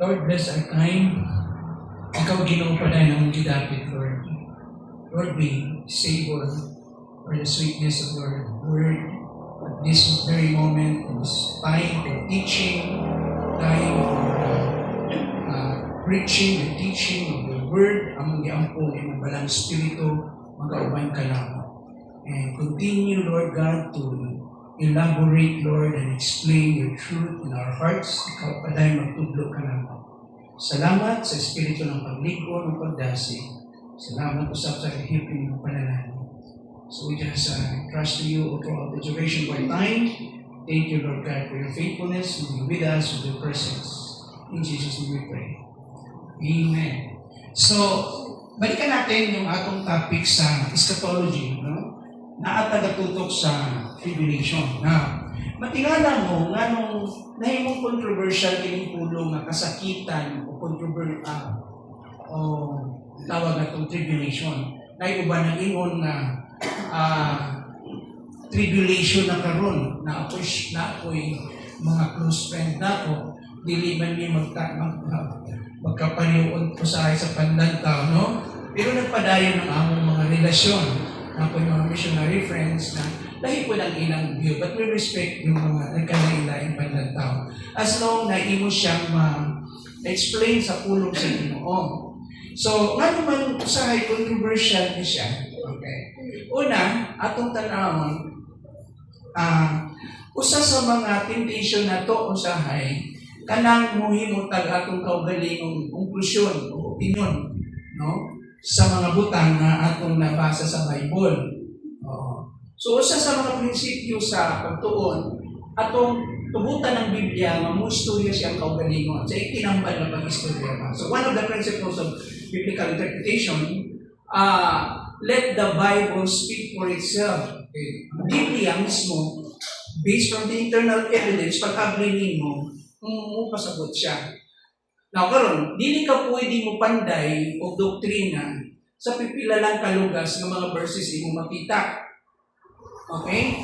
Lord, bless our time. Ikaw ginuupadan ng gidapit, Lord. Lord, we savor for the sweetness of your word at this very moment, in this time for teaching, time for preaching and teaching of the word, among giampong ng balang spirito, mag-auban ka lang. And continue, Lord God, to elaborate, Lord, and explain your truth in our hearts. Ikaw pa dahil magtudlo ka lang. Salamat sa espiritu ng pagligo, ng pagdasi. Salamat usap sa hihipin ng panalangin. So we just trust to you throughout the duration of our time. Thank you, Lord God, for your faithfulness and be with us with your presence. In Jesus' name we pray. Amen. So, balikan natin yung atong topic sa eschatology, no? Na at nagatutok sa tribulation. Now, matingala mo nga nung nahimong controversial kining pulong nga kasakitan o tawag na itong tribulation. Naiuban ng ingon na tribulation na karon na ako'y mga close friend na ako, dili man niya magkapaliwan ko sa panlantaw, no? Pero nagpadayon ng among mga relasyon. Ako'y mga missionary friends na lahi po ng ilang view, but we respect yung mga nagkalain-laing panlantaw. As long na imo siyang ma-explain sa pulong sa Ginoo. So, nga naman usahay controversial ni siya. Okay. Una, atong tanawon, usa sa mga temptation na to usahay, kanang muhimutag atong kaugalingong konklusyon o opinion, no? Sa mga butang na atong nabasa sa Bible. So, usa sa mga prinsipyo sa pagtuon, atong tubutan ng Biblia, mamusturya siyang kaugalingon. Sa itinambal na pag-istorya. So, one of the principles of biblical interpretation, let the Bible speak for itself. Okay. Ang Biblia mismo, based on the internal evidence, pag-ablinin mo, pasabot siya. Now, karon, dili ka pwede mo panday o doktrina sa pipilalang kalugas ng mga verses mo makita. Okay?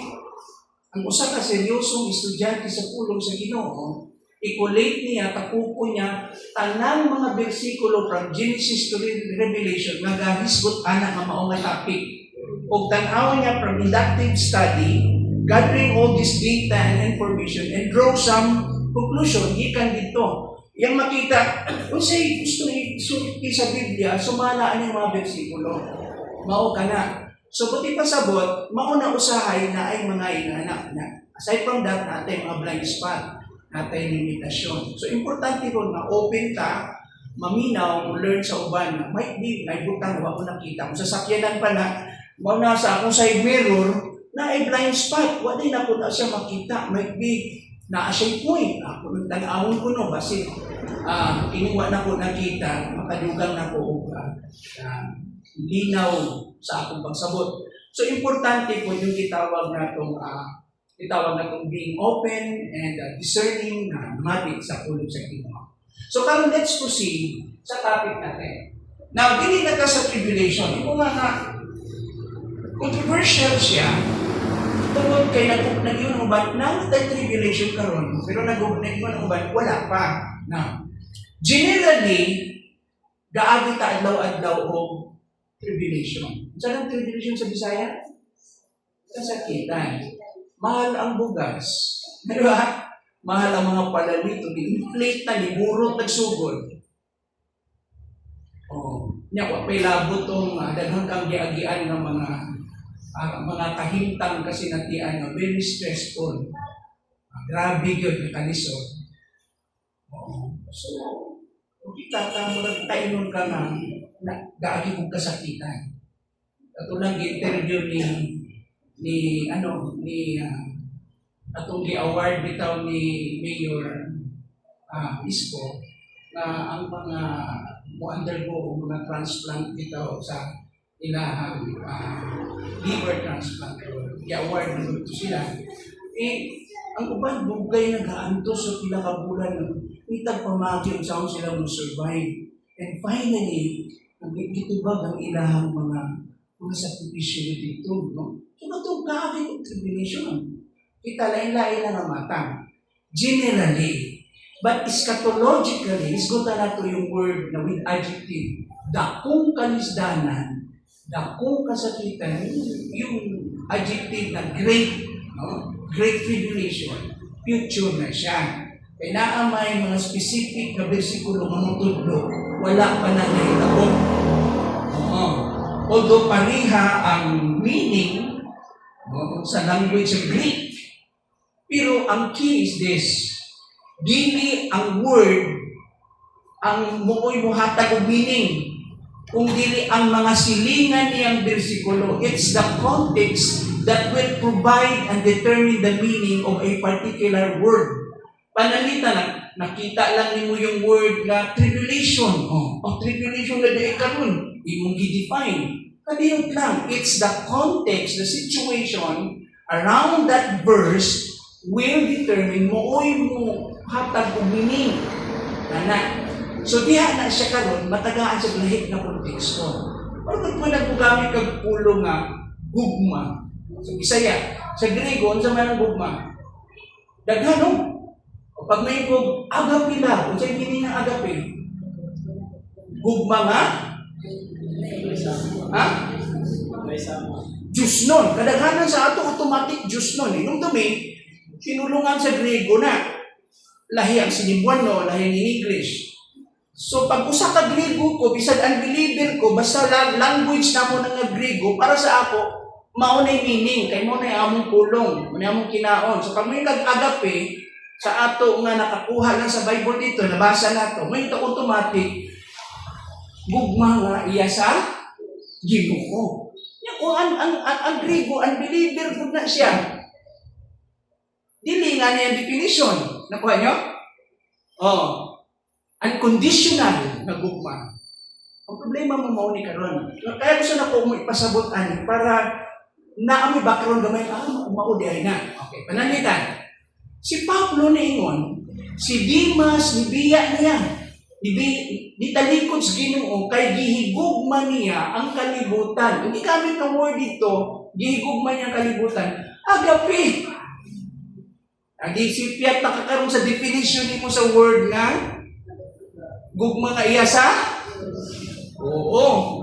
Ang usa ka seryosong estudyante sa pulong sa Ginoo, i-collate niya, tapupo niya, tanang mga bersikulo from Genesis to Revelation, nagahisgot anak nga mao nga topic. O tanaw niya from inductive study, gathering all this data and information, and draw some conclusion, ikan dito. Yang makita, kung sa'yo gusto isulti sa Biblia, sumalaan yung mga bersikulo. Mao ka na. So, buti pasabot, mauna usahay na ay mga inanak na. Aside from that, natin mga blind spot, natin limitasyon. So, importante ron na open ka, maminaw, learn sa uban na might be, may butang, wako nakita. Kung sasakyanan pa na, mauna sa akong side mirror, na ay blind spot, wala na po na siya makita, might be, na siya point. Ako nagtanawon ko no, kasi kinuha na ko nakita, makadugang na ko linaw sa akong pagsabot. So, importante po yung itawag na itong being open and discerning na matik sa pulong sa Ginoo. So, karon let's proceed sa topic natin. Now, dili na ka sa tribulation. Ito nga controversial siya. Tungkol kay nag-iwan ng uban, tribulation karon, pero nag-iwan ng uban, wala pa. Now, generally, gaagi ta adlaw-adlaw o tribulation. Saan ang tribulation sa Bisaya? Kasakitan. Mahal ang bugas. Diba? Mahal ang mga palalito. Inflate na, liburot, nagsugod. Niya, may labot itong daghang kang giagian ng mga kahintang kasi natian na very stressful. Grabe yun, nakalisod. So, kita ka mo nagtainon ka na gaagi kong kasakitan. Katulad interview ni atong gi-award bitaw ni Mayor Isko na ang mga mo-undergo o mga transplant bitaw sa ilahang liver transplant. I-award na ito sila. Ang uban, bugay nag-aantos sa pila ka bulan ng itag pamagyo saan sila mo-survive. And finally, gitubag ang ilahang mga sakripisyo dito. No? So, ito gabi ng tribulation. Kita lain-lain lang ang matang. Generally, But eschatologically, isgutan na to yung word na with adjective. Dakong kalisdanan, dakong kasakitan, yung adjective na great, no? Great tribulation, future na siya. Kaya naamay mga specific na bersikulo nga mutudlo, wala pa na nahitabo. Although pariha ang meaning, no, sa language of Greek, pero ang key is this, dili ang word ang muoy muhatag og meaning, kung dili ang mga silingan niyang bersikulo. It's the context that will provide and determine the meaning of a particular word. Panalita na, nakita lang nimo yung word na tribulation. Tribulation na dahil karon, imong gi-define. Kadiyot lang, it's the context, the situation around that verse will determine mooy mo hatag og meaning. Ana. So diha na siya karon matagaan sa lahit na konteksto. Pero kung nagpugamit kag pulo nga gugma, sa Bisaya, sa Griego unsa man ang gugma? Daghan no? O pag may gug agape la, unsay meaning ng agape? Gugma nga? Ha? Diyos nun. Kadaghanan sa ato automatic Diyos nun. Nung dumi, sinulungan sa Griego na. Lahi ang Sinibuano, lahi ang English. So pag usa ka Griego ko, bisag unbeliever ko, basta language na mo ng Griego, para sa ako, maunay meaning, kay mo na among pulong, mo na among kinaon. So pag may nag-agape, sa ato nga nakakuha lang sa Bible dito, nabasa na to, may ito automatic, gugma nga iya sa Ginoo. Kung ang Griego, unbeliever ko na siya. Dili nga niya definition. Nakuha nyo? Unconditional na gugma. Ang problema mo mauni karon. Kaya gusto na ko mo ipasabot ani para naamoy background gamay maudi ay na. Okay, pananitan. Si Pablo niingon, si Dimas nibiya niya. Nitalikod sa Ginoo kay gihigugma niya ang kalibutan. Hindi gamit ng word dito, gihigugma niya ang kalibutan. Agape. Adi si Piat nakakaroon sa definition nimo sa word nga gugma nga iya sa? Oo.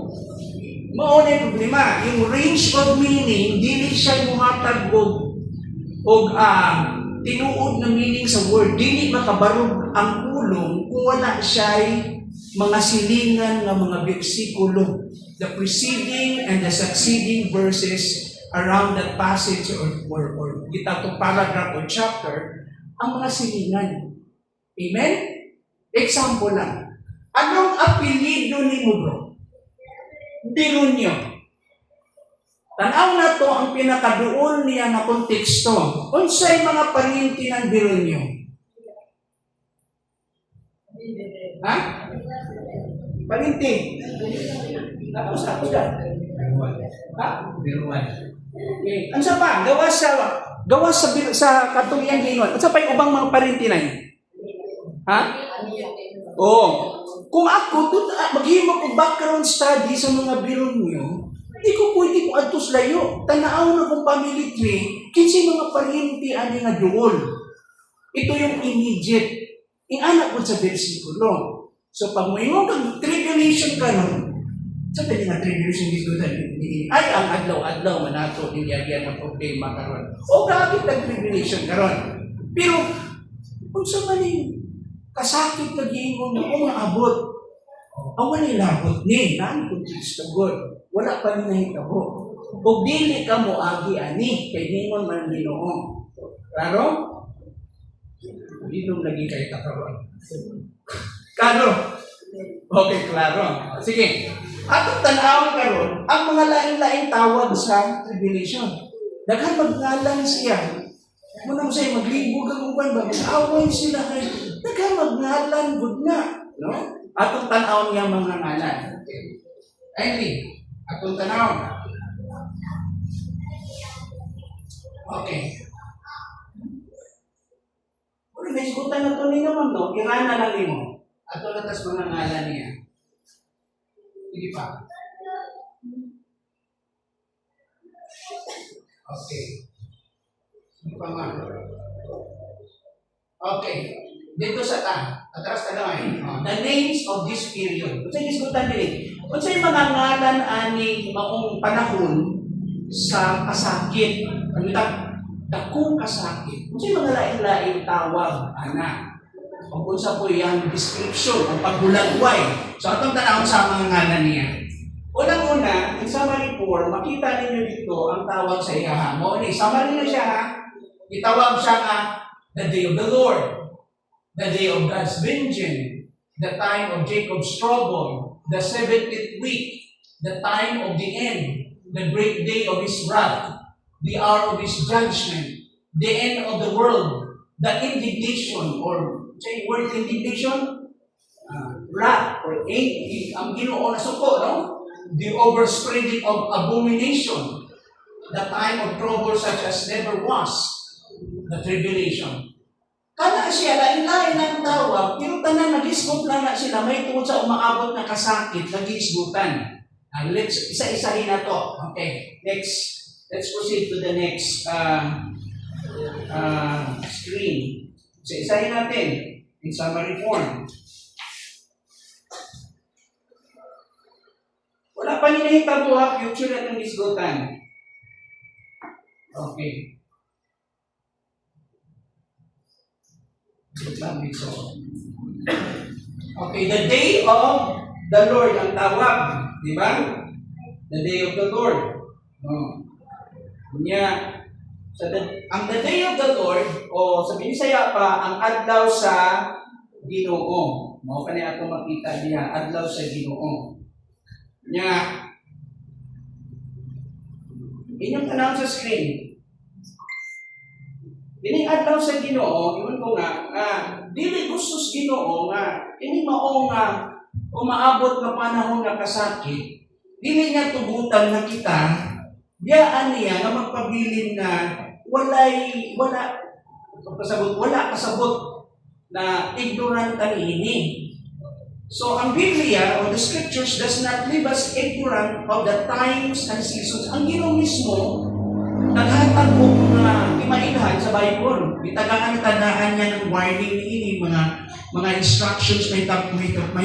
Mao na yung problema. Yung range of meaning, dili siya muhatag og tinuod na meaning sa word. Dili makabarog ang pulong kung wala siya mga silingan ng mga bersikulo. The preceding and the succeeding verses around that passage or gitawag paragraph or chapter, ang mga silingan. Amen? Example lang. Anong apelido ni mo, bro? Birunyo. Tanaw na to ang pinakaduol niya na konteksto. Unsay mga parinti ng Birunyo? Ha? Parinti. Tapos ako dyan. Ha? Biruan. Okay. Ansa pa? Gawas sa katuyang Ginoo. Ansa pa yung ubang mga parinti na yun? Ha? Oo. Kung ako, maghimo ko background study sa mga Birunyo, hindi ko pwede kung adtos layo. Tanaaw na kong family tree, kinsi mga parinti ani nga duol. Ito yung immediate. Yung anak ko sa versikulo. So pag may mga tribulation ka nun, sa pwede nga tribulation dito ay ang adlaw-adlaw manato niliyagyan ng problema karon. O grabe nag-tribulation karon. Pero, kung sa maling kasakit na giingon mo, maabot. Ang wala labot ni, naan kung Kristo God. Wala pa rin nahitabo. O dili ka mo agi ani, kay ningon man Ginoo. Klaro? Dinong lagi kayo takaroon. Klaro? Okay, klaro. Sige. Atong tanawang karon, ang mga lain-laing tawag sa tribulation. Daghan magngalan siya. Muna mo sa'yo, maglibog ang uban ba? Mag-away sila kayo. Daghan magngalan, good na. No? Atong tanaw niya mga ngalan. Okay. Kindly, atong tanaw. Okay. Kung naisgutan na ito niya naman to, irana lang mo. Ato latas mga ngalan niya. Sige pa. Okay. Sige pa nga. Okay. dito sa atras ta gamay. The names of this period. Unsay gisgutan diri? Unsay mga ngalan ani maong panahon sa kasakit? Ano dakong kasakit. Unsay mga lain-lain tawag ana? O unsa po yang description o paghulagway. So atong tanawon sa mga ngalan niya. Unang-una, in summary 4, makita ninyo dito ang tawag sa iya. Mo ni summary na siya ha. Itawag siya nga the day of the Lord, the day of God's vengeance, the time of Jacob's trouble, the 70th week, the time of the end, the great day of his wrath, the hour of his judgment, the end of the world, the indignation, or say word indignation, wrath, or hate, ang Ginoo na suko, no? The overspreading of abomination, the time of trouble such as never was, the tribulation. Kana siya, lain-lain ang tawag, pero tanan nag-isgot lang na sila, may tungkol sa umaabot na kasakit, nag-isgutan. Let's isa-isahin na to. Okay, next. Let's proceed to the next screen. Isa-isahin natin in summary form. Wala pa ninahita po ha, future na itong isgutan. Okay. Okay, the day of the Lord ang tawag. Di ba? The day of the Lord. Ang the day of the Lord, o sa Binisaya pa, ang adlaw sa Ginoo. Mao pa niya ito makita niya, adlaw sa Ginoo. Inyong tanaw sa screen. Ining adlaw sa Ginoo, iyon ko nga, dili gustos Ginoo nga, ini mao nga, umaabot na panahon nga kasakit, dili nga tubutan na kita, biyaan niya nga magpabilin na wala kasabot na ignorant niini. So, ang Biblia or the Scriptures does not leave us ignorant of the times and seasons. Ang Ginoo mismo, naghatag po na imailhan sa Bible. Itagaan tandaan niya ng warning ini, mga instructions may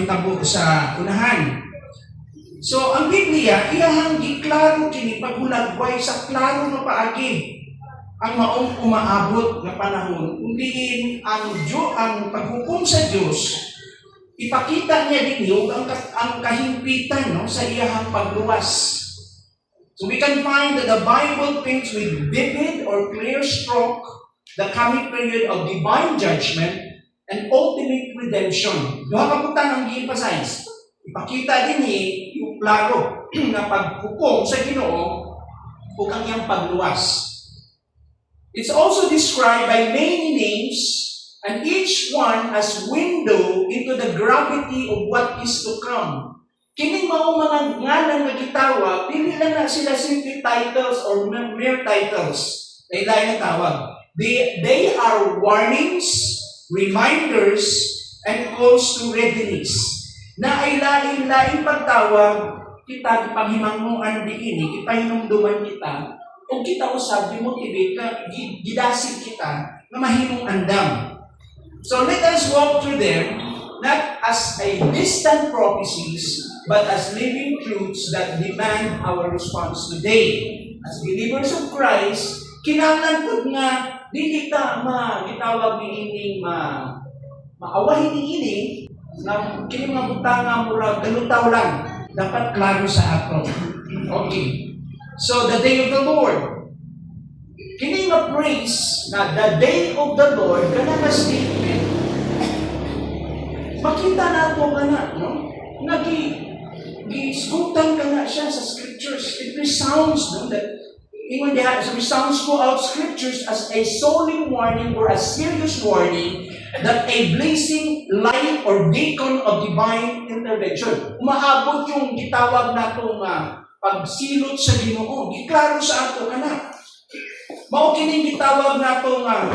tabo sa unahan. So, ang Biblia, iyahang giklaro kini paghulagway sa klaro na paagi ang maong umaabot na panahon. Kundi ang paghukom sa Diyos, ipakita niya din yung ang kahimpitan, no, sa iyahang pagluwas. So we can find that the Bible paints with vivid or clear stroke the coming period of divine judgment and ultimate redemption. Duha ka putang ang gi-emphasize. Ipakita din yung klaro na paghukom sa Ginoo ug ang iyang pagluwas. It's also described by many names, and each one as window into the gravity of what is to come. Kining mao mga ngalan nga gitawag, dili lang na sila simple titles or mere titles. Lain-lain ang tawag. They are warnings, reminders, and calls to readiness. Na ay lain-lain pagtawag, kita panghimangnuan diini, kita hinumduman kita, o kita usab motivate ka, gidasig kita na mahimong andam. So let us walk through them, not as a distant prophecies, but as living truths that demand our response today. As believers of Christ, kinahanglan pud nga dili ta gitawag niining maawahin niini na kini mga butanga mura galutaw lang, dapat klaro sa ato. Okay. So the day of the Lord. Kini nga praise na the day of the Lord, kana nga statement, makita nato kana, no? Gi-isgutan kana siya sa scriptures. It resounds, no? That even so resounds throughout scriptures as a solemn warning or a serious warning that a blazing light or beacon of divine intervention. Umaabot yung gitawag natong pagsilot sa Ginoo. Giklaro sa ato kana. Mao kining gitawag nato nga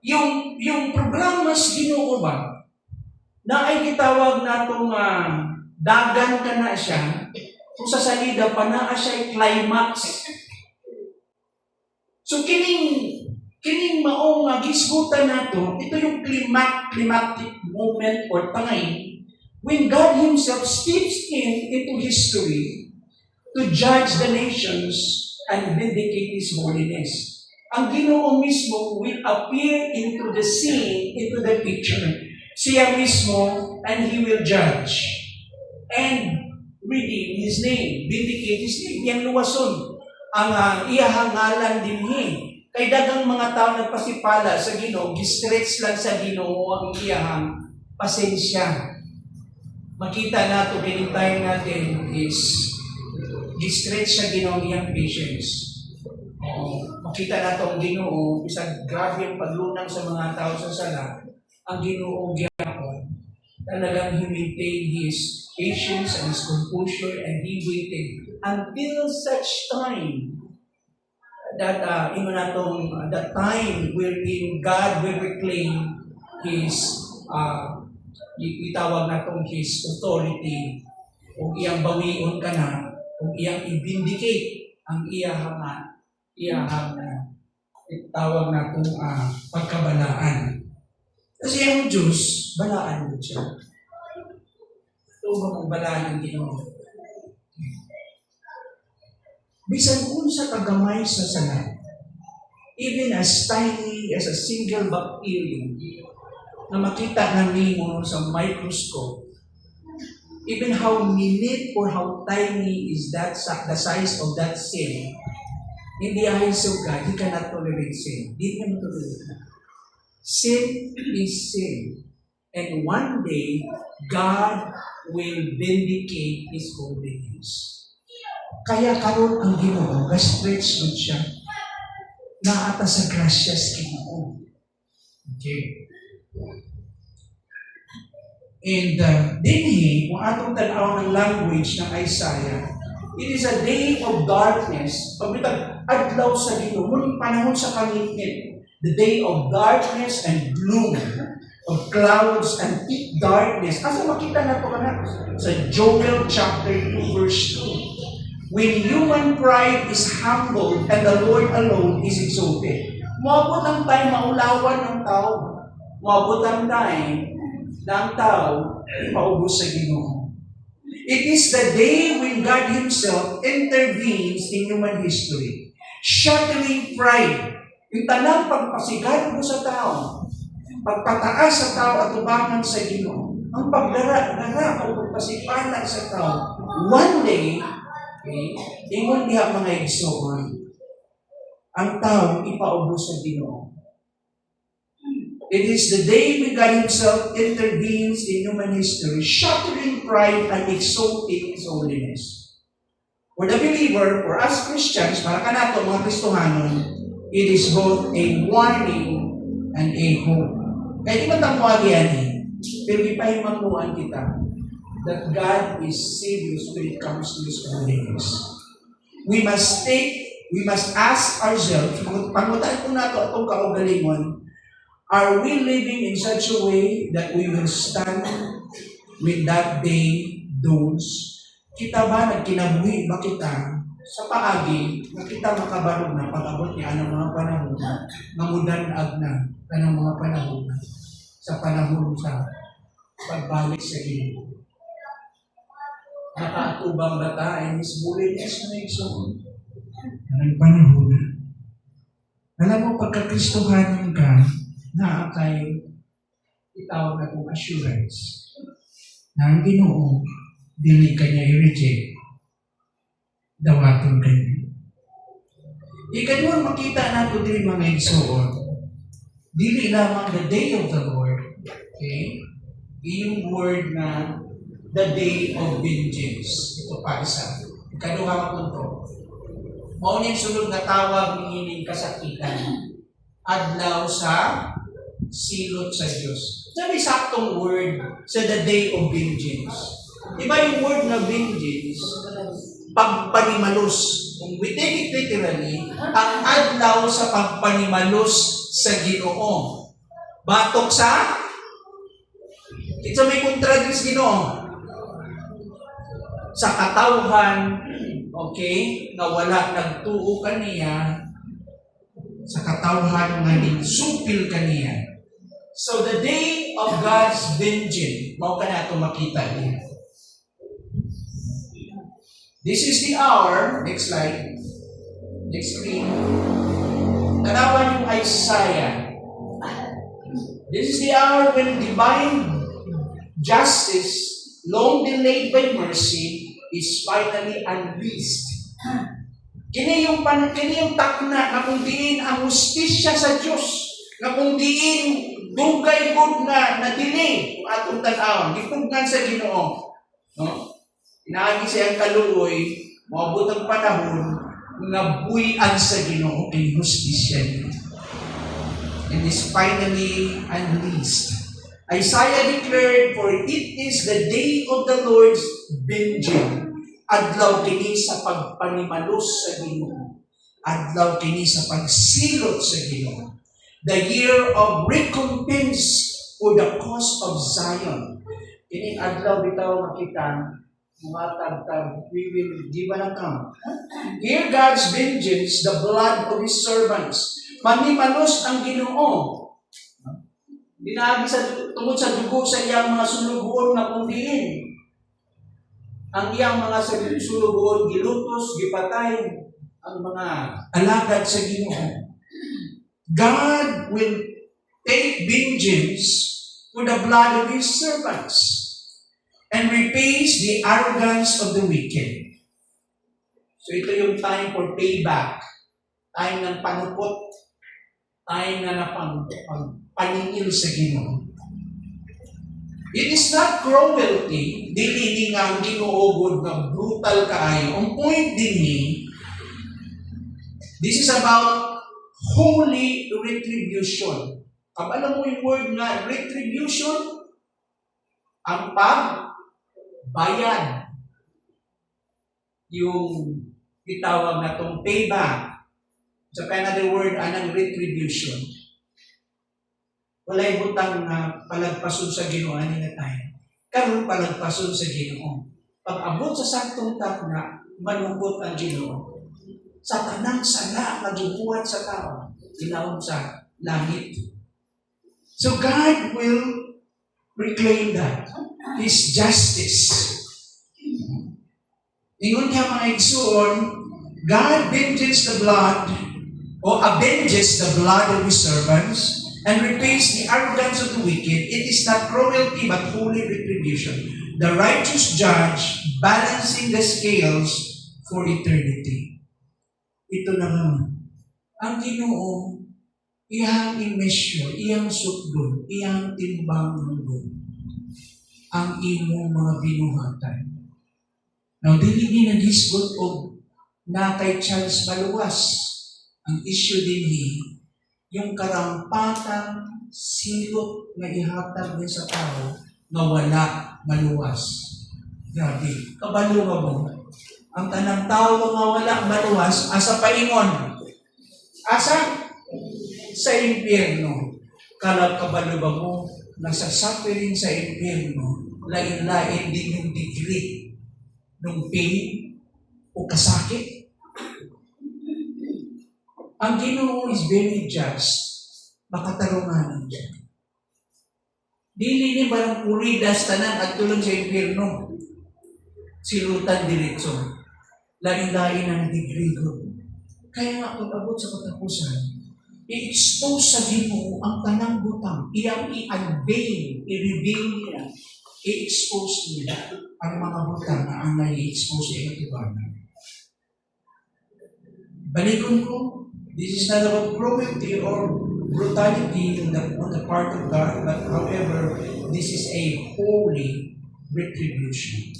yung programa sa Ginoo ba na ay gitawag nato nga dagan kana siya kung sa salida pa naa siya climax. So kining kining mao nga gisgutan nato, ito yung climactic moment or time when God Himself steps into history to judge the nations and vindicate His holiness. Ang Ginoo mismo will appear into the scene, into the picture. Siya mismo, and He will judge and redeem His name, vindicate His name. Yan luwason ang iyahang ngalan dinhi. Kay dagang mga tao nagpasipala sa Ginoo, gistretch lang sa Ginoo ang iyahang pasensya. Makita nato kining time natin is gistretch sa Ginoo ang iyang patience. Makita nato ang Ginoo, bisag grabe ang paglunang sa mga tao sa sala, ang Ginoo gyapon talagang He maintained His patience and His composure, and He waited until such time that the time wherein God will reclaim His itawag natong His authority, o iyang bawion ka na, o iyang i-vindicate ang iyahang itawag natong pagkabalaan. Kasi ang Diyos, balaan mo siya. Ito ba kung balaan ang Ginoo? Bisan kung sa kagamay sa sala, even as tiny as a single bacterium na makita ng nimo sa microscope, even how minute or how tiny is that the size of that cell, in the eyes of God, He cannot tolerate sin. Hindi niya matolerate. Sin is sin. And one day, God will vindicate His holiness. Kaya karon ang Ginoo, ga-stretch mo siya na ata sa gracias Ginoo. Okay. And dinhi, kung atong tanaw ng language ng Isaiah, it is a day of darkness. Pagbitag adlaw sa Ginoo, muling panahon sa kangitngit. The day of darkness and gloom, of clouds and thick darkness. Asa makita na ito kana? Sa Joel chapter 2 verse 2. When human pride is humbled and the Lord alone is exalted. Moabot ang time maulawan ng tao. Moabot ang time ng tao ipaubos sa Ginoo. It is the day when God Himself intervenes in human history, shattering pride. Yung tanang pagpasigat mo sa tao, pagpataas sa tao at tubangan sa Ginoo, ang pagdara o pagpasipala sa tao, one day, ingon diha mga igsoon, ang tao ipaubos sa Ginoo. It is the day when God Himself intervenes in human history, shattering pride and exalting His holiness. For the believer, for us Christians, para kanato mga Kristohanon, it is both a warning and a hope. Kaya di ba tamuag yan pero ipahimangnuan kita that God is serious when it comes to His holiness. We must ask ourselves, pangutaan po nato itong kaugalingon, are we living in such a way that we will stand when that day dawns? Kita ba, nagkinabuhi ba kita sa paagi na kita makabarog na pag-abot niya ng mga panahon na mudanag na ng mga panahon sa panahon sa pagbalik sa Ginoo? Nakaatubang bata ay His holiness na igsoon. Anong panahon na? Alam mo, pagka-Kristohanin ka, naakay itawag na kong assurance na ang Ginoo dili kanya i-reject dawaton kanya. Ikaduang makita nato diri mga igsoon, dili lamang the day of the Lord, okay? Iyong word na the day of vengeance. Ito pa isa. Ikaduha nga punto. Mauning sulod na tawag niining kasakitan. Adlaw sa silot sa Diyos. Sabi saktong word sa the day of vengeance. Diba yung word na vengeance, pagpanimalos. Kung we take it literally, ang adlaw sa pagpanimalos sa Ginoo. Batok sa? Ito may kontradis Ginoo. Sa katawhan, okay, na wala nagtuo kaniya, sa katawhan nga ginsupil kaniya. So the day of God's vengeance, mao ka na ito makita niya. This is the hour, next slide, next screen. Tanawan yung Isaiah. This is the hour when divine justice, long delayed by mercy, is finally unleashed. Kini yung takna na kung diin ang hustisya sa Diyos, na kung diin dugay gud nga na-delay atong tan-awon, gitugnan sa Ginoo. No? Inaagi siyang kaluoy, maabot ang panahon nga buy-an sa Ginoo kay hustisya niya. And is finally unleashed. Isaiah declared, "For it is the day of the Lord's vengeance." Adlaw kini sa pagpanimalos sa Ginoo. Adlaw kini sa pagsilot sa Ginoo. The year of recompense for the cause of Zion. Kini adlaw bitaw makita mga tagtag, we will give an account. Hear God's vengeance, the blood of His servants. Manimalos ang Ginoo. Dinaagi sa tungod sa dugo sa iyang mga sulugoon na kundiin. Ang iyang mga sulugoon gilutos, gipatay ang mga alagad sa Ginoo. God will take vengeance for the blood of His servants and repays the arrogance of the wicked. So ito yung time for payback. Time ng panupot. Time na paningil sa Ginoo. It is not cruelty, dili nga ang Ginoo nga brutal kaayo. Ang point din this is about holy retribution. Alam mo yung word nga retribution? Ang pagbayad. Yung itawag na tong payback. Sa another word, anang retribution. Walay butang na palagpason sa Ginoo ani nga tayo. Karon palagpason sa Ginoo. Pag abot sa saktong takna, manukot ang Ginoo. Sa tanang sala nga gibuhat sa tao, ginaon sa langit. So God will reclaim that. His justice. Ingon niya mga igsoon, God avenges the blood of His servants and repays the arrogance of the wicked. It is not cruelty but holy retribution. The righteous judge balancing the scales for eternity. Ito naman, ang Ginoo, iyang i-measure, iyang sukdon, iyang timbang ng ang imong mga binuhatan. Now, dili nagisgot og na kay Charles maluwas. Ang issue din yung karampatang silot na ihatag niya sa tao na wala maluwas. Grabe, kabalo mo. Ang tanang tao nga wala maluwas, asa paingon? Asa? Sa impyerno. Kabalo ba mo, nasa suffering sa impyerno, lain-lain din yung degree ng pain o kasakit. Ang Ginoo is very just. Makatarungan siya. Dili ni barang puridas tanan at tulong sa impyerno. Silutan diretso. Lain-lain ang degree ko. Kaya nga kung abot sa katapusan, i-expose sa Ginoo ang tanang butang. Iyang i-unveil, i-reveal niya, i-expose niya ang mga butang na ang nai-expose sa ikatibanan. Balikon ko, this is not about cruelty or brutality on the part of God, but however, this is a holy retribution.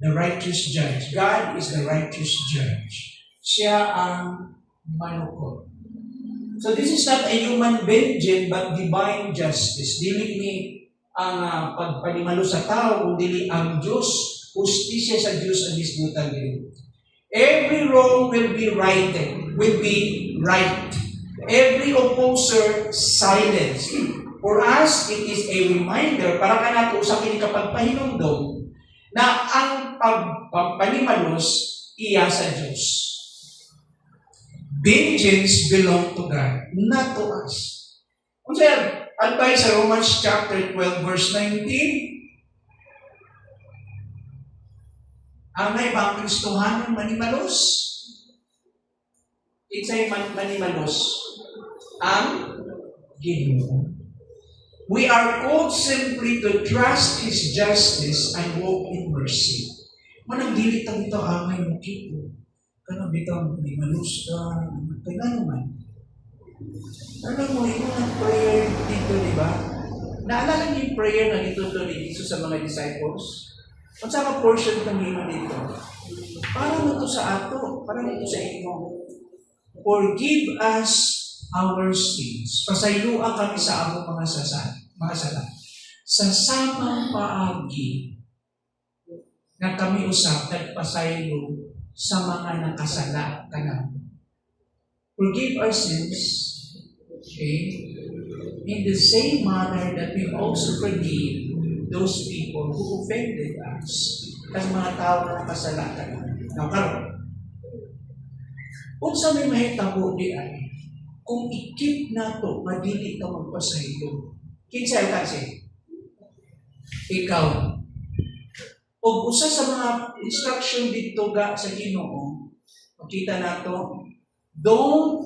The righteous judge. God is the righteous judge. Siya ang manukot. So this is not a human vengeance, but divine justice. Dili ni ang pagpanimalo sa tao, dili ang Diyos, justisya sa Diyos ang hisgutan din. Every wrong will be righted, will be right. Every opposer silenced. For us, it is a reminder, para ka nato sa kinikapagpahinumdom, na ang pagpanimalos iya sa Diyos. Vengeance belong to God, not to us. Kung sir, advice sa Romans chapter 12, verse 19, ang may bang Kristohanon manimalos? It's a manimalos. Ang Ginoo. We are called simply to trust His justice and walk in mercy. Manang dili ta bitaw amay mo kito. Kanang bitaw manimalos ka. Kaya naman. Alam mo, yung mga prayer dito, di ba? Naalala niyo yung prayer na ituto ni Jesus sa mga disciples? Kung saan ka portion ng hino dito? Para na ito sa ato, para na ito sa inyo. Forgive us our sins. Pasayloan kami sa among mga sala. Sa samang paagi na kami usap nagpasaylo sa mga nakasala ka namin. Forgive our sins, okay, in the same manner that we also forgive those people who offended us as mga tao na nakasala ka namin. Now, karon, kung sa may mahitabo di ay, kung ikip na to, madili ka magpasahilo. Kinsay kasi? Ikaw. O usa sa mga instruction dito ga sa Ginoo, makita nato, don't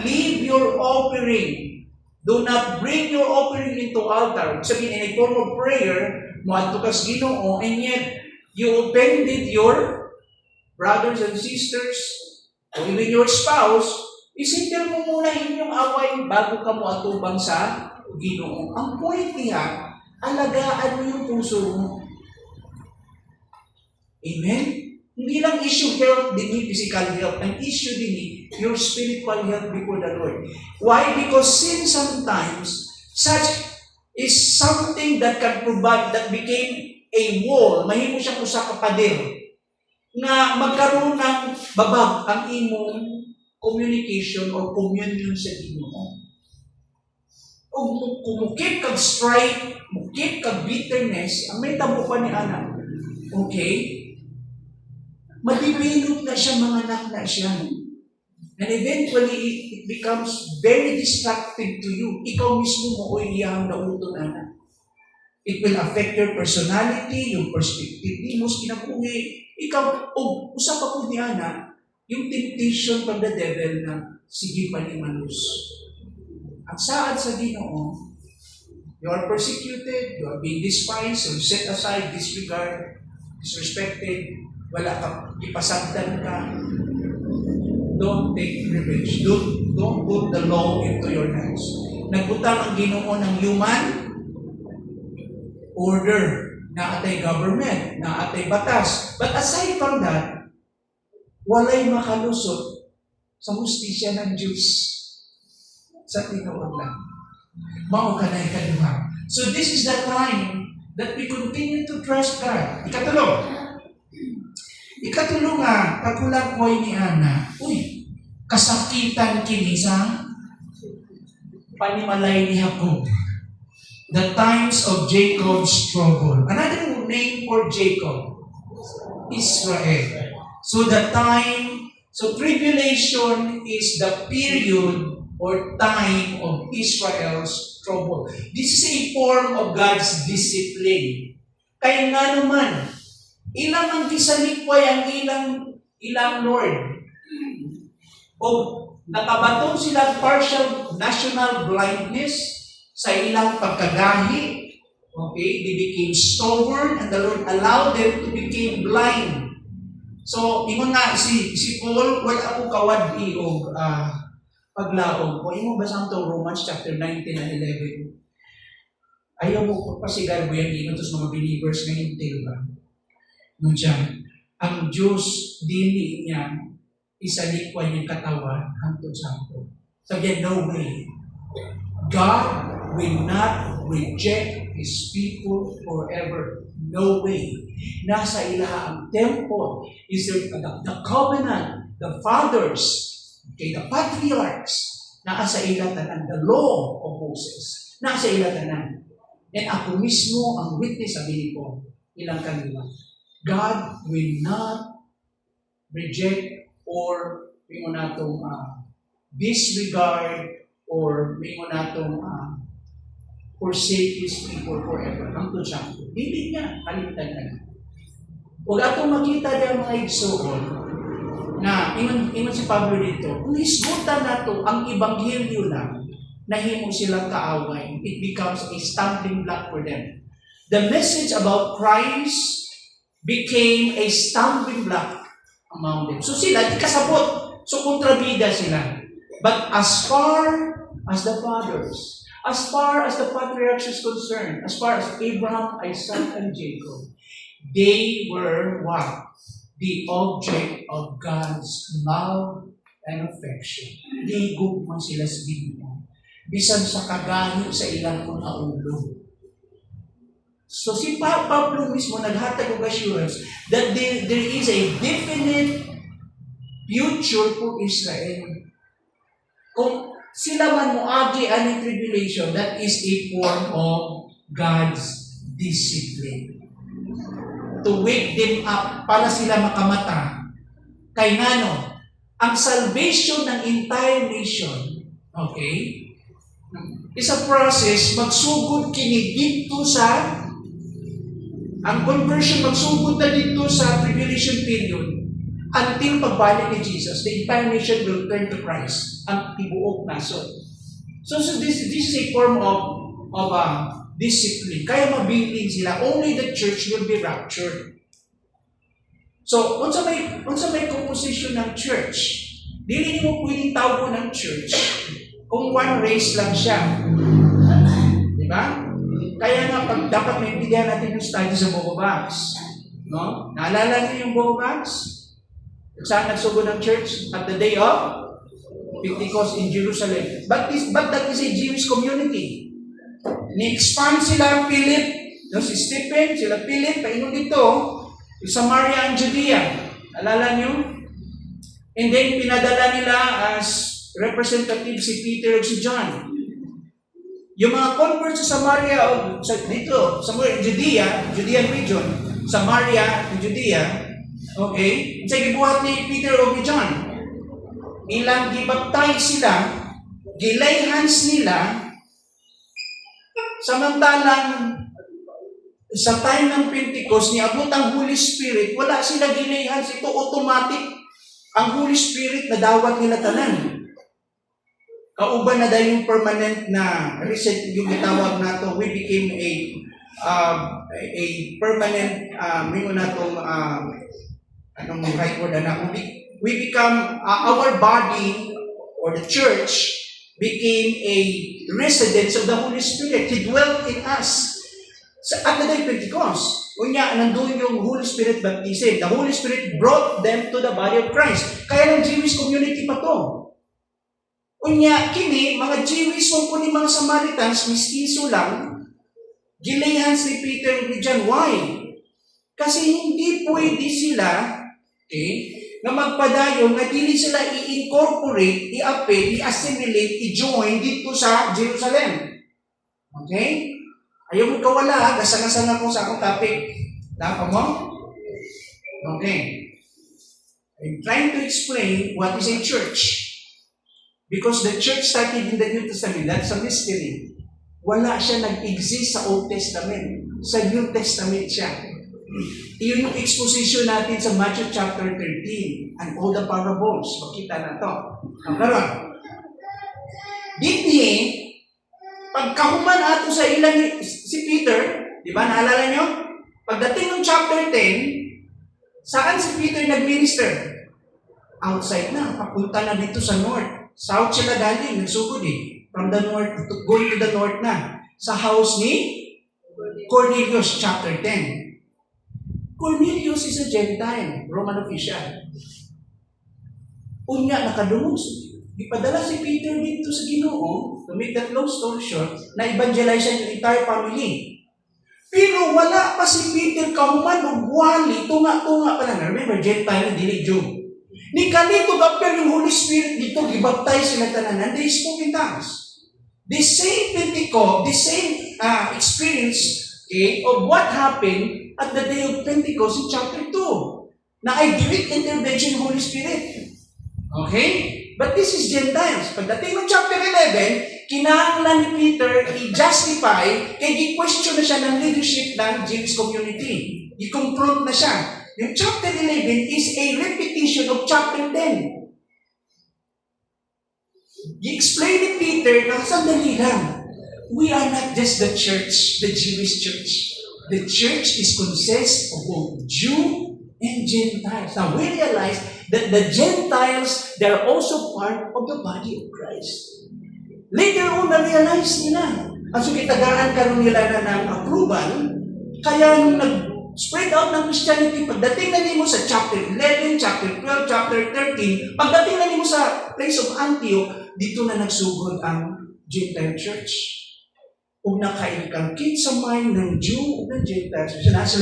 leave your offering. Do not bring your offering into altar. Sabihin, in a form of prayer, muadto ka sa Ginoo, and yet you offended your brothers and sisters, or even your spouse, isipin mo muna inyong away bago ka mo atubang sa Ginoo. Ang point niya, alagaan mo yung puso mo. Amen? Hindi lang issue health, din physical health. Ang issue din your spiritual health before the Lord. Why? Because sin sometimes, such is something that can provide, that became a wall. Mahimo siyang usa ka pader na magkaroon ng babag ang imong communication or communion sa Ginoo. Kung mukip kag strife, mukip kag bitterness, ang may tabo pa ni Ana. Okay? Madibilog na siya, mga anak na siya. And eventually, it becomes very destructive to you. Ikaw mismo mo o iyang nauto na. It will affect your personality, yung perspective mo, kinabuhi. Ikaw, usap ako ni Ana, yung temptation from the devil na sige panimalos. Ang saad sa Ginoo, you are persecuted, you are being despised, you set aside, disregard, disrespected, wala kang ipasagdan ka. Don't take revenge. Don't put the law into your hands. Nagbutang ang Ginoo ng human order, na atay government, na atay batas. But aside from that, walay makalusot sa hustisya ng Diyos sa tinuod lang. Mao ka na ikaduha. So this is the time that we continue to trust God. Ikatulo nga, pagkulakoy ni Ana, kasakitan kini sa panimalay ni Jacob. The times of Jacob's trouble. Another name for Jacob, Israel. So tribulation is the period or time of Israel's trouble. This is a form of God's discipline. Kaya nga naman, ilang ang gisalikway ang ilang Lord. O nakabatong sila partial national blindness sa ilang pagkagahi. Okay? They became stubborn and the Lord allowed them to become blind. So, ingon nga, si Paul, wala ako kawad o paglaog. Kung imo basang to Romans chapter 19 and 11, ayaw mo pasigar mo yan dito sa mga believers ngayon, ba? Nung siya, ang Diyos, dili niya, isalikwan niyang katawan hangtod sa ato. Sabihan, no way. God will not reject His people forever. No way. Nasa ilaha ang temple is the covenant, the fathers, okay, the patriarchs, nasa ilatanan, the law of Moses, nasa ilatanan. And ako mismo ang witness, sabi ko, ilang kanila. God will not reject or mingon natong disregard or mingon natong forsake His people forever. Ang to siya. Dili niya, kalimutan na. Huwag atong makita niya mga igsoon na ingon si Pablo dito, kung hisgutan na to ang ebanghelyo lang, nahimo silang kaaway. It becomes a stumbling block for them. The message about Christ became a stumbling block among them. So sila, di kasabot. So kontrabida sila. But as far as the fathers, as far as the patriarchs is concerned, as far as Abraham, Isaac, and Jacob, they were what? The object of God's love and affection. Ligog man sila sa Ginoo. Bisan sa kagani sa ilang mga ulo. So si Pablo mismo naghatag og assurance that there is a definite future for Israel. Kung sila man moagi ang tribulation, that is a form of God's discipline. To wake them up para sila makamata. Kay ngano, ang salvation ng entire nation, okay, is a process, magsugod kini dito sa, ang conversion magsugod na dito sa tribulation period until pagbalik ni Jesus. The entire nation will turn to Christ. Ang tibuok nason. So this is a form of discipline. Kaya mabiling sila. Only the church will be raptured. So, unsa may composition ng church? Dili mo pwedeng tawag ng church kung one race lang siya. Di ba? Kaya nga, dapat may bigyan natin yung study sa Bogo Box. No? Naalala niyo yung Bogo Box? Saan nagsugod ng church? At the day of Pentecost in Jerusalem. But that is a Jewish community. Ni-expand sila, Philip, no, si Stephen, sila Philip, paingon dito, Samaria and Judea. Alala nyo? And then, pinadala nila as representative si Peter at si John. Yung mga converts sa Samaria, dito, Judean region, Samaria and Judea, okay, sa gibuhat ni Peter o ni John, ilang gibaptize sila, gilayhans nila, samantalang sa time ng Pentecost, niabot ang Holy Spirit, wala sila gilayhans, ito automatic. Ang Holy Spirit nadawat nila tanan. Kauban na dahil yung permanent na recent yung itawag nato, we became a permanent mingo natong anong right word na we become our body or the church became a residence of the Holy Spirit. He dwelt in us. At the day of Pentecost, unya, nandun yung Holy Spirit baptism. The Holy Spirit brought them to the body of Christ. Kaya ng Jewish community pa to. Unya, kini, mga Jewish, wag ni mga Samaritans, mistiso lang, gilayhan si Peter and John. Why? Kasi hindi pwede sila, okay, na magpadayon, na dili sila i-incorporate, i-append, i-assimilate, i-join dito sa Jerusalem. Okay? Ayaw mo kawala, gasang-gasang ako sa akong topic. Tapa mo? Okay. I'm trying to explain what is a church. Because the church started in the New Testament. That's a mystery. Wala siya nag-exist sa Old Testament. Sa New Testament siya. Iyon yung exposition natin sa Matthew chapter 13 and all the parables. Makita na to. Ang karon. Dito pagkahuman ato sa ilang si Peter, di ba, naalala nyo? Pagdating ng chapter 10, saan si Peter nag-minister? Outside na, papunta na dito sa north. South sila galing, nagsugod from the north, going to the north na. Sa house ni Cornelius, chapter 10. Cornelius is a Gentile, Roman official. Unya, nakadungos. Ipadala si Peter dito sa Ginoo, to make that long story short, na evangelize yung entire family. Pero wala pa si Peter kahuman o wali, tunga-tunga pa lang. Remember, Gentile, dili Jew. Ni kanito bapter yung Holy Spirit dito, gibaptize sila tananan, they spoke in tongues. The same Pentecost, the same experience, okay, of what happened at the day of Pentecost in chapter 2, na ay direct intervention ng Holy Spirit. Okay? But this is Gentiles. Pagdating ng chapter 11, kinahanglan ni Peter i-justify, kaya i-question na siya ng leadership ng Jewish community. I-confront na siya. Yung chapter 11 is a repetition of chapter 10. I-explain ni Peter na sandali lang. We are not just the church, the Jewish church. The church is consist of both Jew and Gentiles. Now we realize that the Gentiles, they're also part of the body of Christ. Later on, na-realize nila. Ang sukitagaan karon nila na ng approval, kaya nung nag-spread out ng Christianity, pagdating na nimo sa chapter 11, chapter 12, chapter 13, pagdating na nimo sa place of Antioch, dito na nagsugod ang Gentile church. Kung nakainkalkit sa mind ng Jew o ng Gentiles, nasa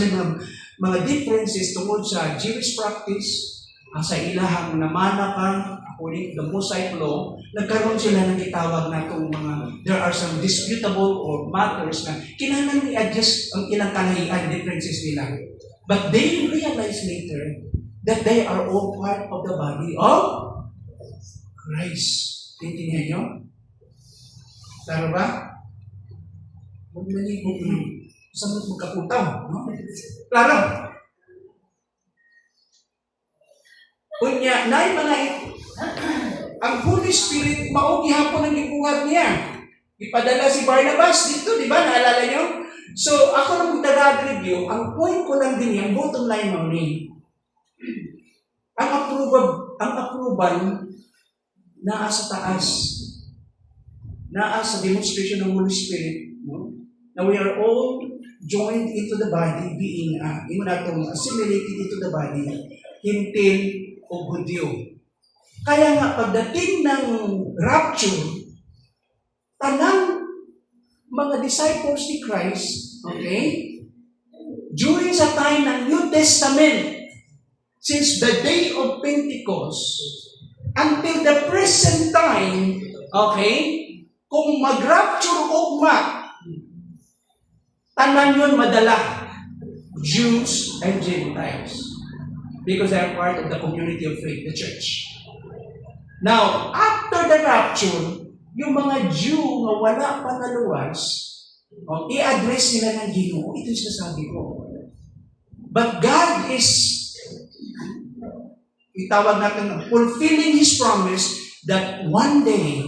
mga differences tungkol sa Jewish practice, sa ilahang namana ka, according to the Mosaic law, nagkaroon sila ng itawag na itong mga, there are some disputable or matters na kailangan i-adjust ang ilang kalahian differences nila. But they realize later that they are all part of the body of Christ. Tintindihan nyo? Tara ba? Huwag nalibog nyo. Saan mo magkaputaw? No? Klaro? Kunya, na mga ang Holy Spirit, maugi hapon ang ibuhat niya. Ipadala si Barnabas dito, di ba? Naalala nyo? So, ako lang magdadad-review. Ang point ko lang din yan, bottom line mo ni. Ang approval, naa sa taas. Naa sa demonstration ng Holy Spirit. No? Now, we are all joined into the body, being, assimilated into the body, hintil o Hudyo. Kaya nga, pagdating ng rapture, tanang mga disciples ni Christ, okay, during sa time ng New Testament, since the day of Pentecost, until the present time, okay, kung mag-rapture ugma, tanan yun madala, Jews and Gentiles. Because they are part of the community of faith, the church. Now, after the rapture, yung mga Jew na wala pa naluwas, i-address nila ng Ginoo. Ito yung sinasabi ko. But God is, itawag natin, fulfilling His promise that one day,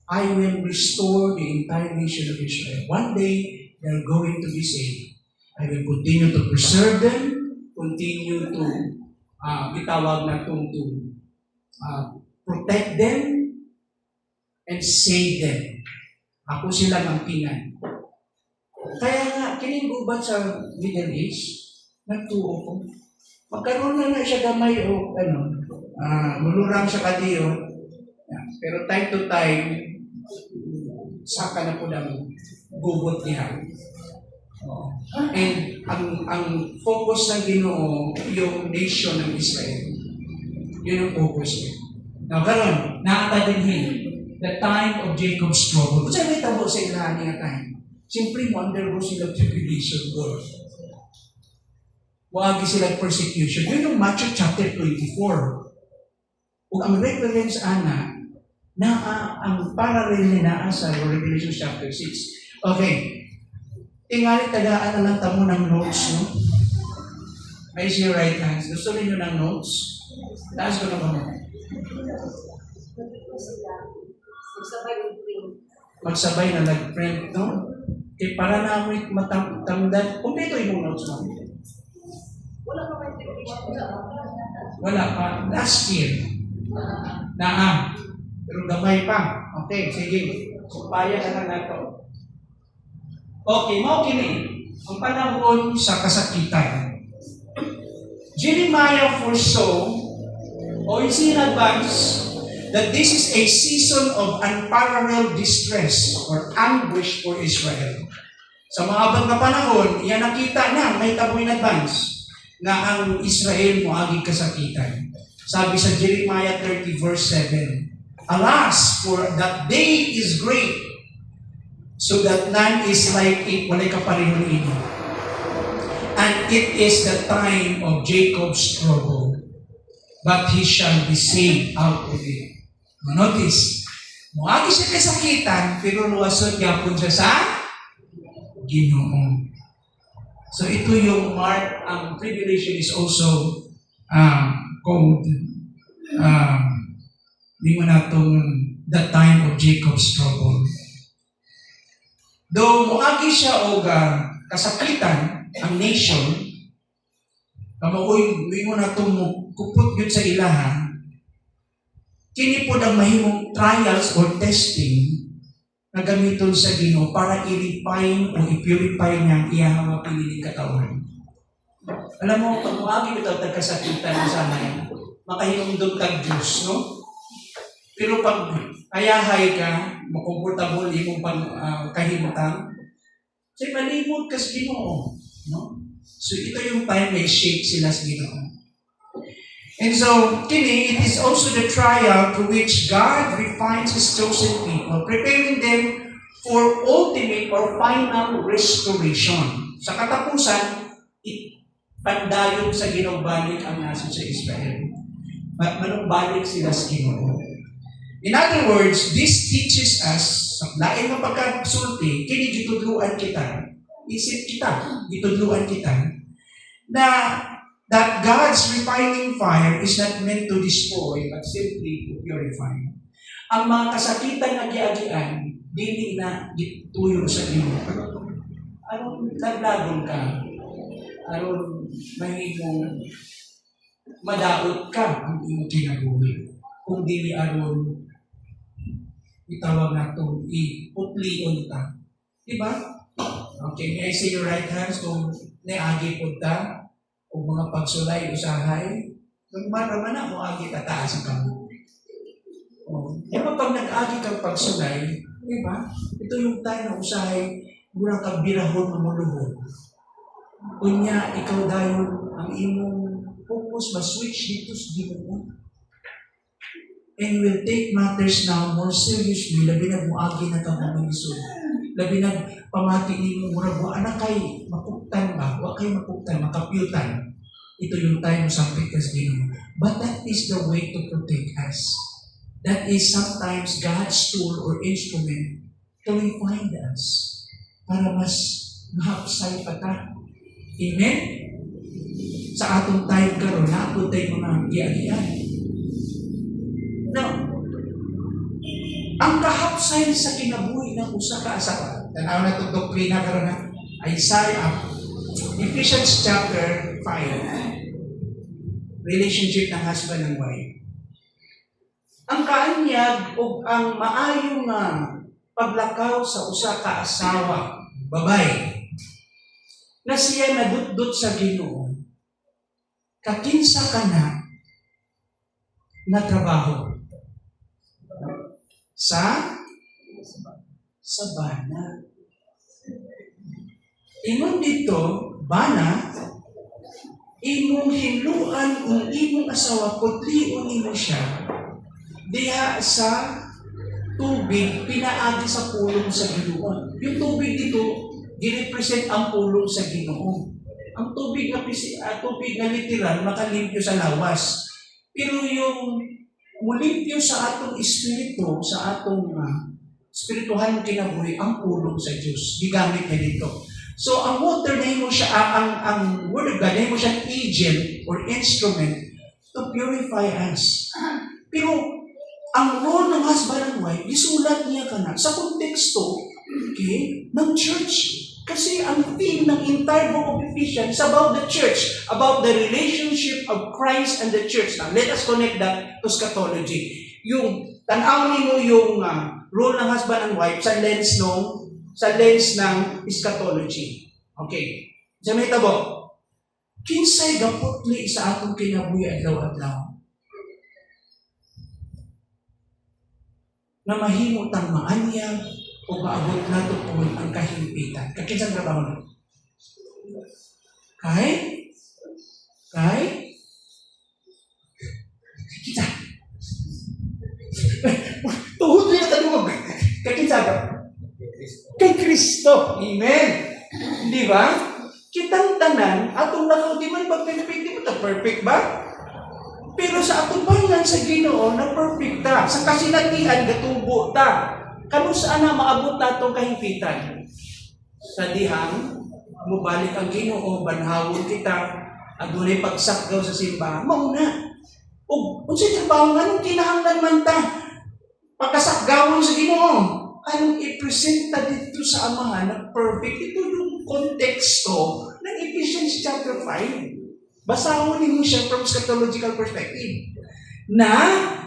I will restore the entire nation of Israel. One day, they're going to be saved. I will continue to preserve them, continue to itawag na to protect them and save them. Ako sila ngangkingan. Kaya nga, kinigubat sa Middle East, nagtuo ko. Magkaroon na siya gamay o mulurang siya kadiyo. Pero time to time, saka na po ng gubot niya. And ang focus ng Ginoo, yung nation ng Israel. Yun ang focus niya. Now, karon, nakatadinhin, the time of Jacob's trouble. Kung saan may tabo sa ilahan niya time? Siyempre, undergo sila tribulation ko. Wagi sila persecution. Yun yung Matthew chapter 24. Kung ang reference ana, na ang parallel na sa Revelation chapter 6. Okay. Tingali tagaan na lang tamo ng notes, no? Raise your right hands. Gusto niyo ng notes? Taas ko na ba? Magsabay na nag-print, no? Okay, para na ako matamdan. Kumpleto yung notes mo. Wala pa. Last year. Pero gamay pa. Okay, sige. Supaya ka na nato. Okay, mau kini. Ang panahon sa kasakitan. Jeremiah foresaw o inadvance that this is a season of unparalleled distress or anguish for Israel. Sa mga abang na panahon, iyan nakita na, may tabo in advance, na ang Israel moagi kasakitan. Sabi sa Jeremiah 30 verse 7, Alas, for that day is great, so that none is like it, walay kapareho niini. And it is the time of Jacob's trouble. but he shall be saved out of it. Notice, muagi siya kasakitan, pero luwasod yapon siya sa Ginoo. So ito yung mark, tribulation is also called, di mo na itong the time of Jacob's trouble. Though muagi siya o kasakitan ang nation, kamuoy mo na itong kupot yun sa ilahan, kini po ang mahimong trials or testing na gamiton sa Ginoo para i-refine o i-purify niya ang iyang mga piniling katawan. Alam mo, pag muagi ito at nagkasakitan mo sa amin, makahinumdog kang Diyos, no? Pero pag ayahay ka, makomportable imong kahimutang, say malimot ka sa Ginoo, no? So ito yung time may shake sila sa Ginoo. And so, kini, it is also the trial through which God refines His chosen people, preparing them for ultimate or final restoration. Sa katapusan, pandayon sa ginobalik ang nasod sa Israel. Manumbalik sila sa Ginoo. In other words, this teaches us, sa lain ng pagkasulti, kini gitudluan kita, isip kita, gitudluan kita, na that God's refining fire is not meant to destroy, but simply to purify. Ang mga kasakitan na giagian, dili na gituyo sa iyo. Anong naglagon ka? Anong mahimong madaot ka ang iyong kinabuhi? Kung dili aron itawag na itong iputlion ka. Diba? Okay, may I see your right hands kung naagi po ta o mga pagsulay, usahay, kung maraman na mo agi tataas ang kamo. Diba pag nag-agi kang pagsulay, diba? Ito yung tayo na usahay, murang kang birahon na muluhod. Kunya, ikaw dahil ang imong focus, ma-switch dito sa Ginoo. And will take matters now more seriously, labi na muagi na kang mamisod. Labi na pamati ni mo, murag mo, anak kay makuktan ba? Huwag kay makuktan, makapyutan. Ito yung time mo sampit ka sa Ginoo. But that is the way to protect us. That is sometimes God's tool or instrument to refine us para mas mahapsay pa ta. Amen? Sa atong time karon naabot tayo mga giagian. Now, ang kahapsay sa kinabuhi ng usa ka asawa. Tanaw na itong doktrina karon na Isaiah, Ephesians chapter 5. Relationship ng husband and wife. Ang kaanyag o ang maayong paglakaw sa usa ka asawa, babay, na siya nadutdut sa Ginoo, kakinsa ka na trabaho sa bana. Ingon dito, bana, imong hinluan kung imong asawa, kutlion nimo siya, diha sa tubig, pinaagi sa pulong sa Ginoo. Yung tubig dito, girepresent ang pulong sa Ginoo. Ang tubig na literal, makalimpyo sa lawas. Pero yung mulimpyo sa atong espiritu, sa atong espirituhan kinabuhi, ang pulong sa Diyos. Gigamit niya dito. So, ang water na mo siya, ang Word of God, na mo siya agent or instrument to purify us. Pero, ang role ng husband and wife, isulat niya ka na sa konteksto, okay, ng church. Kasi ang theme ng entire book of Ephesians is about the church, about the relationship of Christ and the church. Now, let us connect that to eschatology. Yung, tanawin mo yung role ng husband and wife sa lens ng eschatology. Okay. Sa may tabo, kinsay gapotli sa atong kinabuhi adlaw-adlaw na mahimot ang maanyag o maabot nato po ang kahimpitan. Kakinsang trabaho na? Kay? Kita. Tuhod niya taluwag. Kakinsang kay Kristo. Amen. Di ba? Kitang tanan, atong nakaw, di man ba perfect? Di ba ito perfect ba? Pero sa atubangan sa Ginoo na perfect ta, sa kasinatian gatubo ta. Kano saan na maabot natong kahimpitan? Sa dihang mubalik ang Ginoo, banhawon kita, adunay pagsakgaw sa simbahan, mauna. O, unsay trabaho nga nung kinahanglan man ta, pagkasakgawon sa Ginoo, anong i-presenta dito sa Amahan na perfect? Ito yung konteksto ng Ephesians chapter 5. Basahon mo siya from eschatological perspective. Na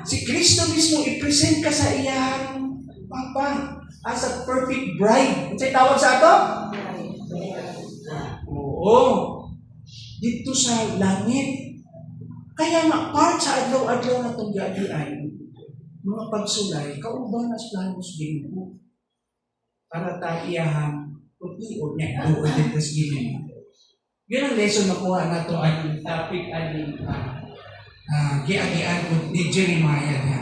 si Kristo mismo i-present ka sa iyang Papa as a perfect bride. Unsay tawag sa ato? Oo. Dito sa langit. Kaya nga, part sa adlaw-adlaw na itong giagian, mga pagsulay, kauban as planos Ginoo. Para tayo iyahang putiod niya, buod dito sa Ginoo. Yun ang lesson na kuha na ito, ang topic, giagian ko ni Jeremiah niya.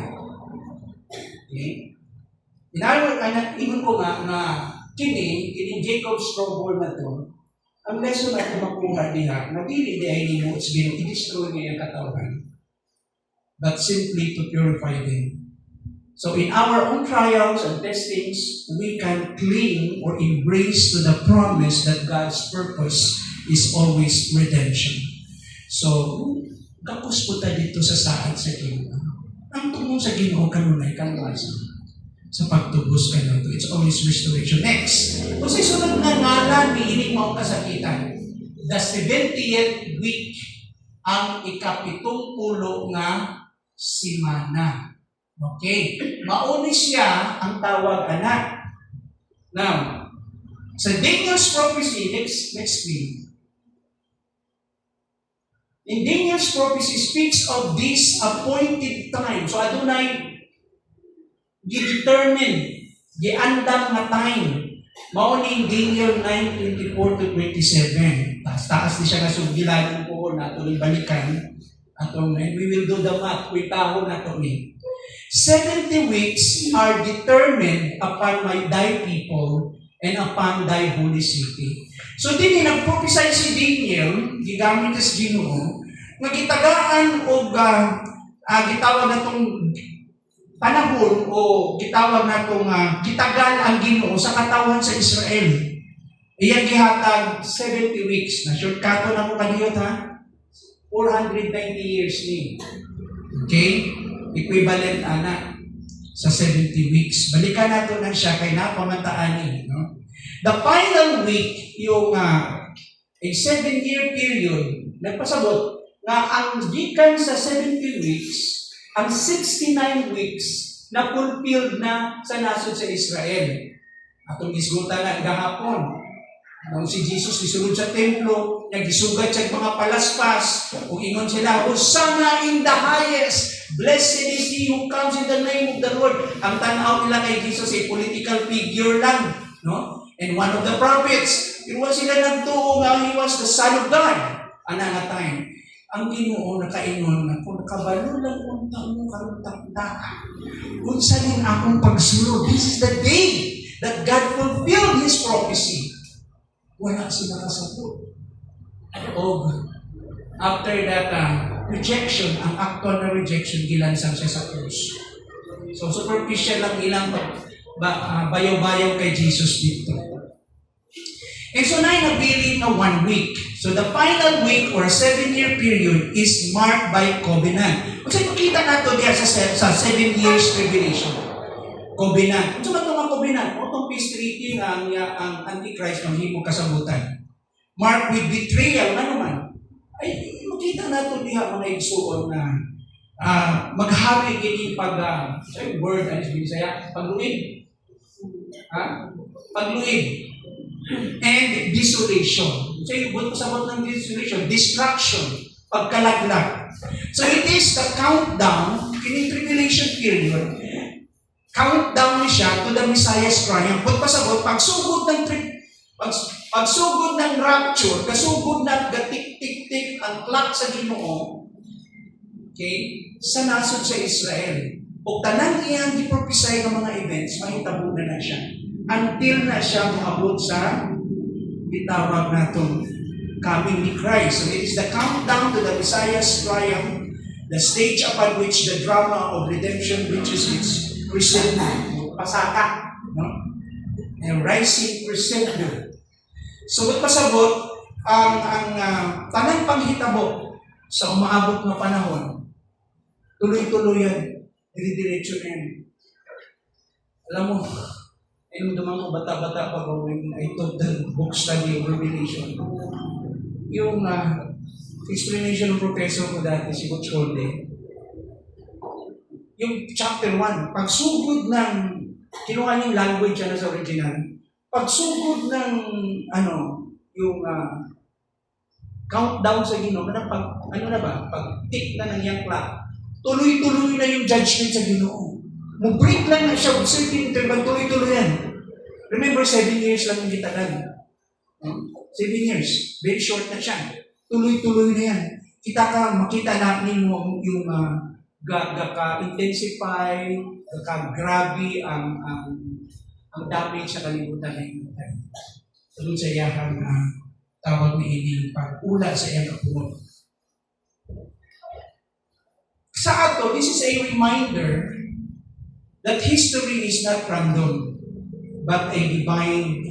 Okay? Ingon ko nga na kini Jacob's trouble na to, ang lesson na ito makuha niya, na dili di ay nimo sa Ginoo i-destroy niya ang katawan, but simply to purify them. So in our own trials and testings, we can cling or embrace to the promise that God's purpose is always redemption. So, kapos po tayo dito sa saad sa Ginoo. Ang tungkol sa Ginoo kanunay kalwasan sa pagtubos ka na ito. It's always restoration. Next, kung sa sunod na ngalan, miinig mo ang kasakitan. The 70th week, ang ikapitungpulo nga simana. Okay? Mauni siya ang tawag anak. Now, sa Daniel's prophecy, next week, in Daniel's prophecy speaks of this appointed time. So, adunay gi-determine, gi-andam na time. Mauning Daniel 9:24 to 27. Taas di siya nga sugdilan po na tuloy balikan. Atong we will do the math. Kuitahon na ito ni. 70 weeks are determined upon my thy people and upon thy holy city. So din nag-prophesy si Daniel, gigamit sa Ginoo, nga gitagaan og gitawag natong panahon o gitawag natong gitagal ang Ginoo sa katawan sa Israel. Iyang gihatag 70 weeks na shortcut na mo kadiyot ha. 490 years ni. Okay? Equivalent ana sa 70 weeks. Balikan nato na siya kay napamantaan ni, no? The final week yung a 7-year period nagpasabot nga ang gikan sa 70 weeks ang 69 weeks na fulfilled na sa nasod sa Israel. Atong isgutan na gahapon. Nung si Jesus gisulod sa templo, nagisugat siya mga palaspas, kung ingon sila, Hosanna in the highest, blessed is he who comes in the name of the Lord. Ang tanaw nila kay Jesus ay political figure lang, no? And one of the prophets, it was sila nagtuo nga he was the Son of God. Ana nga time. Ang Ginoo nakaingon na kung kabalo lang unta mo karon takdaan. Unsa ning akong pagsulod? This is the day that God fulfilled His prophecy. Wala sila kasabot. O after that rejection, ang actual na rejection, gilansang siya sa krus. So superficial lang ilang bayaw-bayaw kay Jesus dito. And so na nabili na 1 week. So the final week or 7-year period is marked by covenant. Kasi makita nato diya sa 7 years tribulation. Covenant. Kung saan ito mga covenant? O itong peace treaty na ang Antichrist ng himo kasabutan. Marked with betrayal na naman. Ay, makita nato diya mga igsuon na maghari kini word ano sa Bisaya? Pagluig. Pagluig. And desolation. So yung buto sabot ng desolation, destruction, pagkalaglag. So it is the countdown, in tribulation period, countdown siya to the Messiah's triumph. Pagpasabot, pagsugod ng rapture, kasugod ng gatik-tik-tik ang clock sa Ginoo, okay, sa nasod sa Israel. O tanang iyang di-prophesy ng mga events, mahitabo na siya. Until na siya maabot sa itawag natong coming ni Christ. So it is the countdown to the Messiah's triumph The stage upon which the drama of redemption reaches its crescendo. Pasaka. No? And rising crescendo. So, pasabot, ang tanang panghitabo sa umaabot na panahon, tuloy-tuloy yan. Dire-diretso na yan. Alam mo, ayun naman ko bata-bata pa when I taught the book study of Revelation. Yung explanation ng professor ko dati, si Coach Holde, yung chapter 1, pagsugod ng, kinuha niyang language na sa original, pagsugod ng, yung countdown sa Ginoo, pag-tick na ng yung clock, tuloy-tuloy na yung judgment sa Ginoo. Mag-break lang na siya, certain interval, tuloy-tuloy yan. Remember, 7 years lang yung gitagan. 7 years, very short na siya. Tuloy-tuloy na yan. Makita natin mo yung ka-intensify, ka-grabe ang damage sa kalibutan na yun. So, doon sa iyahang tawag ni Edil, pag-ula sa iyang kapuot. Sa ato, this is a reminder that history is not random, but divinely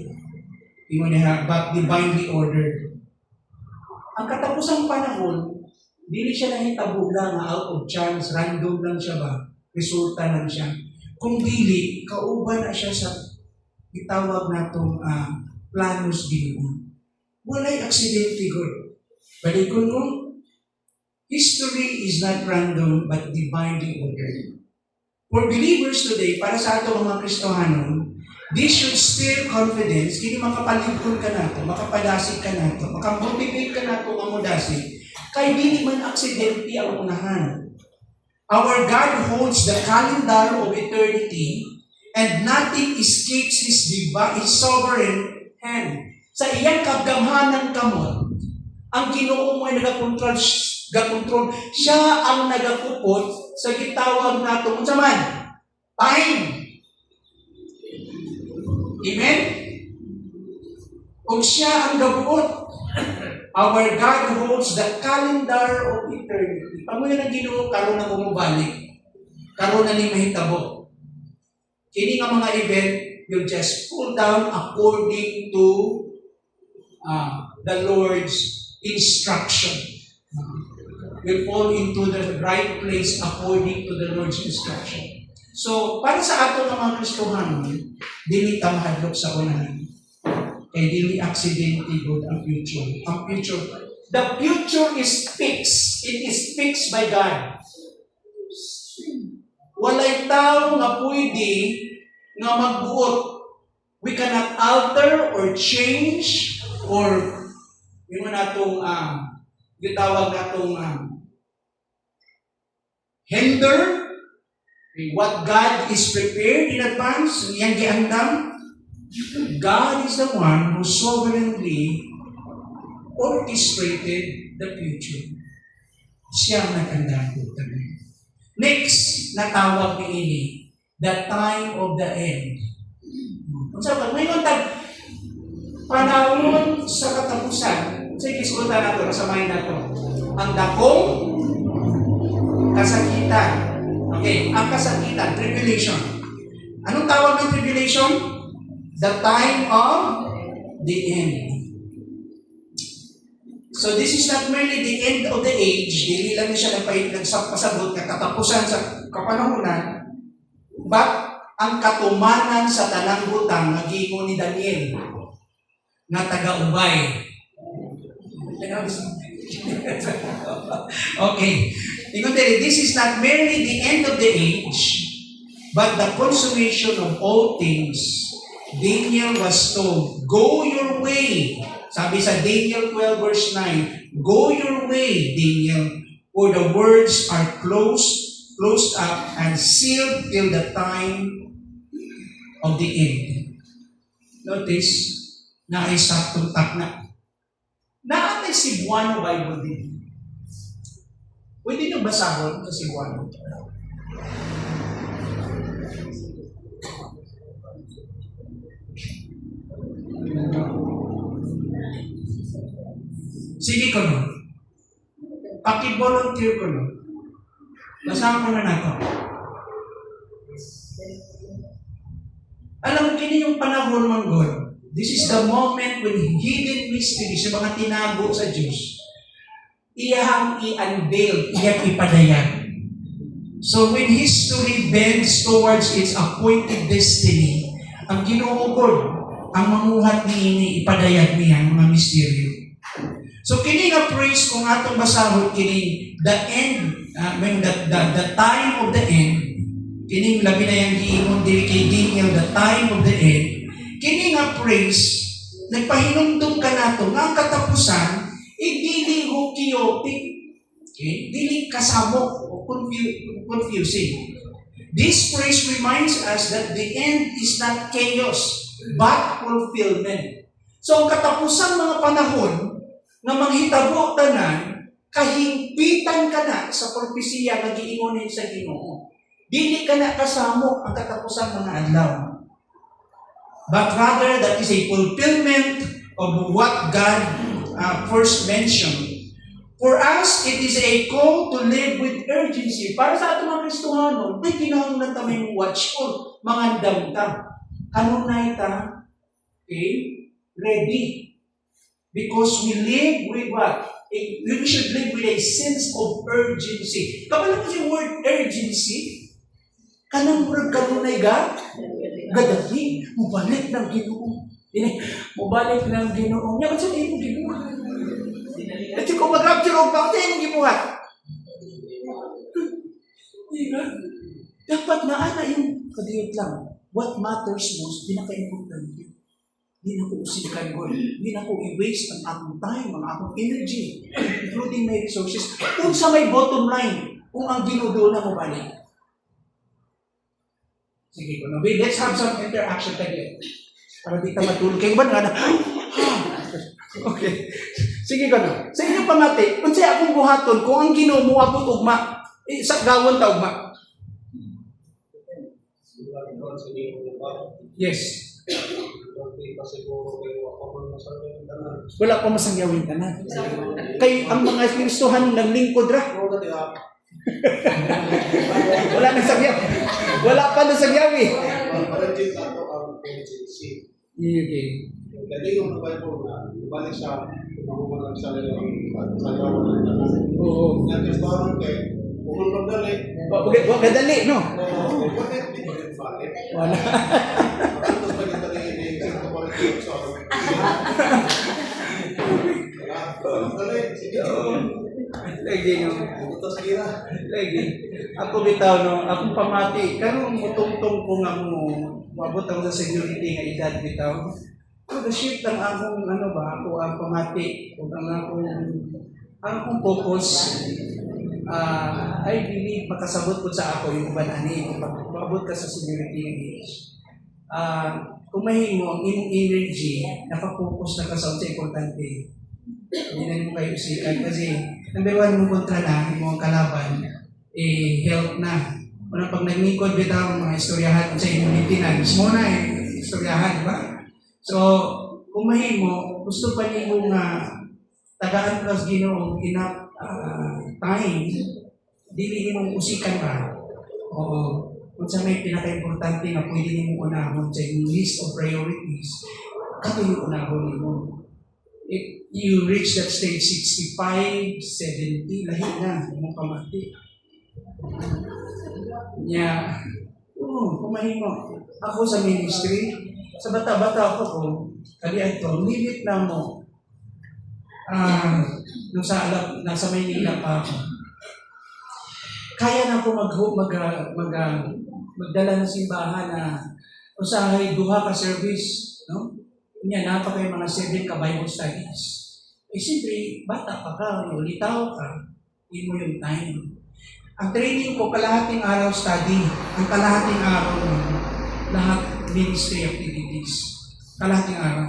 ordered. Ang katapusang panahon, hindi siya nahitabo lang out of chance, random lang siya ba? Resulta lang siya. Kung dili, kauban na siya sa itawag natong planos Ginoo. Walay aksidente good. Balikon mo, history is not random but divinely ordered. For believers today, para sa ato mga Kristohanon, this should stir confidence, kini makapaligkon ka nato, makapadasig ka nato, makamotivate ka nato nga modasig, kay dili man aksidente ang unahan. Our God holds the calendar of eternity and nothing escapes His sovereign hand. Sa iyang kagamhanan kamot, ang Ginoo mo ay nagakontrol, siya ang nagakupot sa gitawag nato unsa man? Time. Amen? Kung siya ang gabuot, our God holds the calendar of eternity. Pamuyo ng Ginoo karon na bumabalik. Karon na ni mahitabo. Kini nga mga event, you just pull down according to the Lord's instruction. Will fall into the right place according to the Lord's instruction. So, para sa ato ng mga Kristohanon, dili ta mahadlok sa unahan. Kay dili aksidente good ang future. The future is fixed. It is fixed by God. Walay tao nga pwede nga magbuot. We cannot alter or change or yung natong gitawag natong hinder what God is prepared in advance, yang giandam. God is the one who sovereignly orchestrated the future. Siya ang nag-andam po tayo. Next, natawag ni ini, the time of the end. Kung saan, may panahon sa katapusan. Sige, iskulta na ito, nasamahin na ito. Ang dakong kasakitan. Okay, ang kasakitan, tribulation. Anong tawag ng tribulation? The time of the end. So this is not merely the end of the age, dili lang siya nagsapasabot na katapusan sa kapanahunan, but ang katumanan sa tanang butang na giingon ni Daniel na taga-ubay. Okay. This is not merely the end of the age, but the consummation of all things. Daniel was told, go your way. Sabi sa Daniel 12 verse 9, go your way, Daniel, for the words are closed up and sealed till the time of the end. Notice, na ay saktong takna. Naatay Cebuano Bible din. Pwede nyo basahon sa Cebuano. Sige ko no. Paki-volunteer ko no. Basahan ko na nato. Alam mo, kini yung panahon man God. This is the moment when hidden mysteries, yung mga tinago sa Diyos, iyahang i-unveil, iyang ipadayag. So when history bends towards its appointed destiny, ang Ginoo God, ang mamuhat niini, ipadayag niya ang mga misteryo. So kini nga praise kung atong basahon, kini the end, when the time of the end, kining labi na yung giingon dili kay Daniel, the time of the end, kini nga praise, nagpahinumdum ka nato nga ang katapusan, dili ho chaotic, okay? Dili kasabok o confusing. This praise reminds us that the end is not chaos, but fulfillment. So ang katapusan mga panahon, nga manghitabo tanan, kahimpitan ka na sa propesiya nga giingonin sa Ginoo. Dili ka na kasamok ang katapusan mga adlaw. But rather, that is a fulfillment of what God first mentioned. For us, it is a call to live with urgency. Para sa ating mga Kristohanon, ay kinahanglan tamay watchful, mga damta. Kanunay ta, okay, ready. Because we live with what? We should live with a sense of urgency. Kapag mo yung word urgency, kanang murag kanunay ga? Gadali, mubalik ng Ginoo. Mubalik ng Ginoo. Yan, saan yung Ginoo? At kung mag-rapture o bakit yung gibuhat? Dapat na ana yung kadiyot lang. What matters most, pinaka-importante. Hindi na ko usikan ko. Hindi na ko i-waste ang akong time, ang akong energy, including my resources. Kung sa may bottom line, kung ang ginudo na mo balik. Sige ko na. Wait, let's have some interaction tayo. Para di ka matulog. Kaya ba nga na? Okay. Sige ko na. Sa inyong pamati, kung siya akong buhaton, kung ang Ginoo mo abot ugma, sa gawon ta ugma. Yes. Wala pa masangyawin ka na. Kay ang mga Kristohan naglingkod ra. Wala nang sagyaw. Wala pa nang sagyawi. Okay. Jadi yung Bible na balik sa pagmumulan sa lalo. Oo. Yang Kristohan kay pumunta dali. Wag dali, no? Bakit di ba balik? Wala. Ano ba yung dali ni Kristo Politik sa dali, sige. Lagi no. Utos kira. Lagi. Ako bitaw no, akong pamati karon mutungtong ko nga mo moabot ako sa security nga edad bitaw. Pero shift ang akong ako ang pamati ug ang akong focus I believe makasabot po sa ako yung uban ani kung pag-abot ka sa security age. Kung mahimo ang imong energy, nakapokus na ka sa importante. Hindi na mo kayo usikan kasi number one mo kontra na, yung mga kalaban, health na. Wala pag naglingkod bitaw mga istoryahan sa inyong maintenance mo na istoryahan, di ba? So, kung mahimo, gusto pa niyo nga tagaan ka sa Ginoo enough time, dili mong usikan ba? Oo. Kung sa may pinaka-importante na pwede niyo unahon sa inyong list of priorities, kato yung unahon niyo. If you reach that stage 65, 70, lahi na, mong pamati. Kung mahimo. Ako sa ministry, sa bata-bata ako ko, kalian to, limit na mo. Nung nasa Maynila pa ako. Kaya na ako magdala ng simbahan na usahay duha ka service, no? Kanya napakay mga 7 ka Bible studies. Siyempre, bata pa ka, ulitaw ka, hindi mo yung time. Ang training ko, kalahating araw study. Ang kalahating araw lahat ministry activities. Kalahating araw.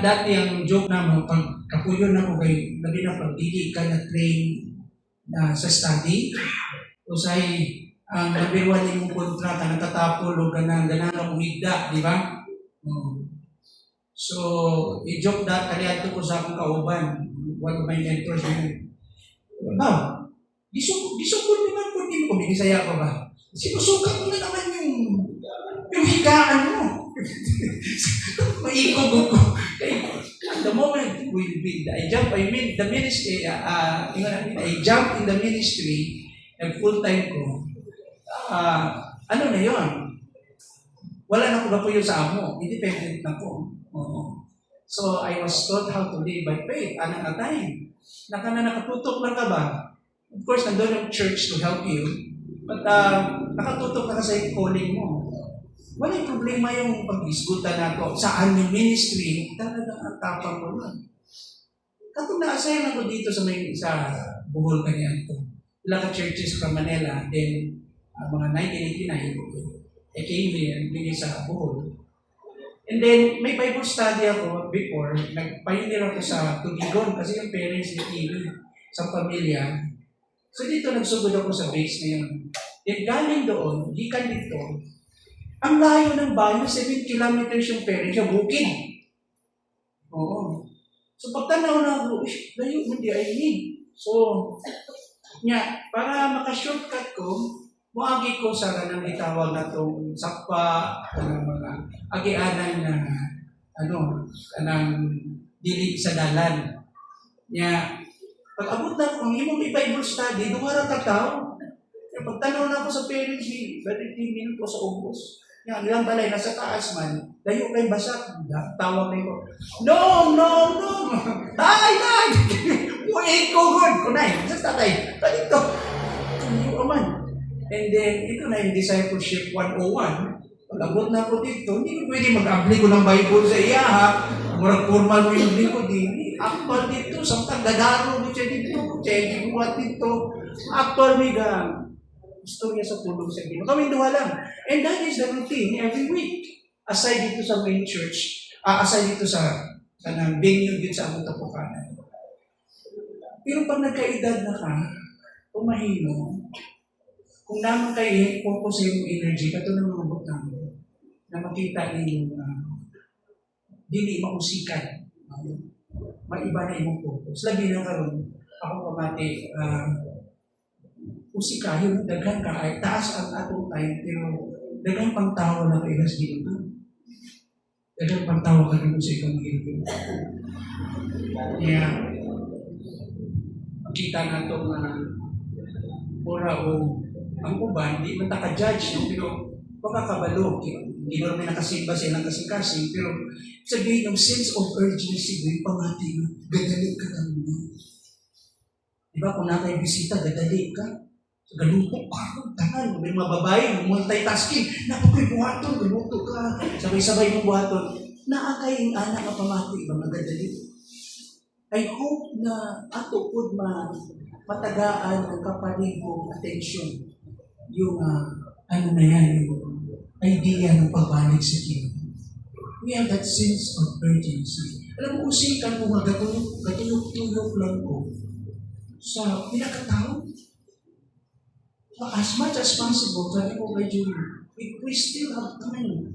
Dati ang joke naman, pag kapuyo na ko kayo, labi na pag dili ka na-train sa study, o sa'y ang nabirwan yung kontrata, natatapol o ganang umigda, di ba? So, i-joke kalihan ko sa akong kauban. One of my mentors yun. Gisugod naman po din ko, Bisaya pa ba? Sinusukat mo na naman yung higaan mo. Maikog ko. The moment I jump, the ministry, I jump in the ministry, full-time ko, ano na yun? Wala na ko ba po yun sa amo? Independent na po. Oo. So, I was taught how to live by faith. Anong time? Nakatutok lang ka ba? Of course, nandun yung church to help you. But nakatutok ka sa calling mo. Walang problema yung pag-isgutan nato. Saan yung ministry? Talagang ang tapang mo lang. Kapag na-assign ako dito sa Bohol kanyan to. Ilang ka-churches from Manila. Then, mga 1989, I came here, bigay sa Bohol. And then, may Bible study ako before. Nag-pioneer ako sa Tugigon kasi yung parents ni Kimi sa pamilya. So dito nagsugod ako sa base na yun. Then galing doon, gikan dito, ang layo ng bayo, 7 kilometers yung parents, yung bukid. Oo. So pagtanaw na ako, layo, hindi ay need. So, para maka-shortcut ko, muagi ko sa kanang itawag na itong sakpa, kanang mga agianan na, kanang dili sa dalan. Pag abot na kung imong Bible study, dumara ka tao. Pagtanaw na ako sa parents, 30 minutes ko sa ubos. Ilang balay, nasa taas man, layo kay basak. Tawag na ko, no! Tay! Uy, ko good! Kunay, sa tatay, dito. Layo man. And then, ito na yung discipleship 101. Pag-abot na ako dito, hindi ko pwede mag-apply ko ng Bible sa iya, ha? Murag formal mo yung likod, hindi. Actual dito, samtang dadaro mo siya dito, siya gibuhat dito. Actual may istorya sa tulong sa Ginoo. Kami duha lang. And that is the routine every week. Aside dito sa main church, aside dito sa venue dito sa among tapukanan. Pero pag nagkaedad na ka, umahino, kung naman kayo, focus sa yung energy, katulad ng mga butang, na makita ninyo dili mausikan. Maiba na imong focus. Labi na karon ako pamati, usikahin, daghan ka, ay taas ang atong time, pero daghan pang tawa na kailas dito. Daghan pang tawa ka rin sa ikong gilid. Kaya, makita na ito pura o ang uban, hindi man taka-judge, no? Pero makakabalo. Hindi mo naman nakasimba sa ilang kasing-kasing, pero sabihin yung sense of urgency, yung pamati, gadalik ka lang mo. Diba, kung nakay bisita, gadalik ka. Galupok ka, tanan, may mga babae, multitasking, napakoy buhaton, galuto ka, sabay-sabay mong buhaton. Naakay yung anak na pamati, mga gadalik. I hope na ato po matagaan ang kapaligong attention yung yung idea ng pagbalik sa King. We have that sense of urgency. Alam mo, usikan mo nga gatulog lang ko sa pinakatao. As much as possible, sabi ko kay Julie, we still have time.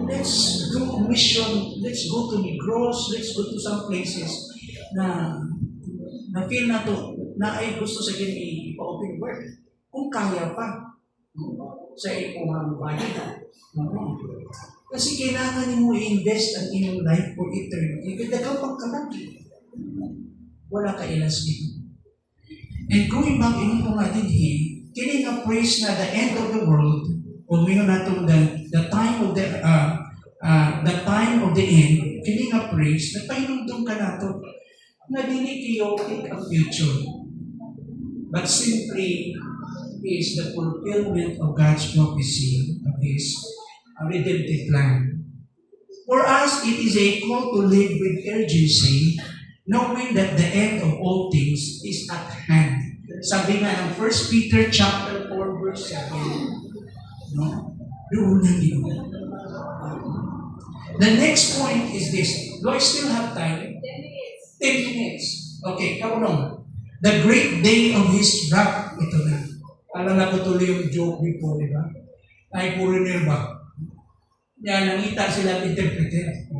Let's do mission, let's go to Negros, let's go to some places na feel na to, na ay gusto sa King i-open work. Kung kaya pa, sa ipuhang bayan. Kasi kailangan mo i-invest ang inyong life for eternity. Kaya dagang pagkalaki. Wala ka ilas dito. And going back in kung atin kini nga praise na the end of the world, kung mayroon natin the time of the end, kini nga praise, nagpahinundong ka nato na dili chaotic ang future. But simply is the fulfillment of God's prophecy of His redemptive plan. For us, it is a call to live with urgency, knowing that the end of all things is at hand. Sabi nga ng 1 Peter chapter 4 verse 7, no? Doon lang yun. The next point is this. Do I still have time? 10 minutes. Okay, kaunong. The great day of His wrath. Ito na. Alam na ko tuloy yung joke before, di ba? Ay, puro nirba. Yan, nangita sila at interpreter.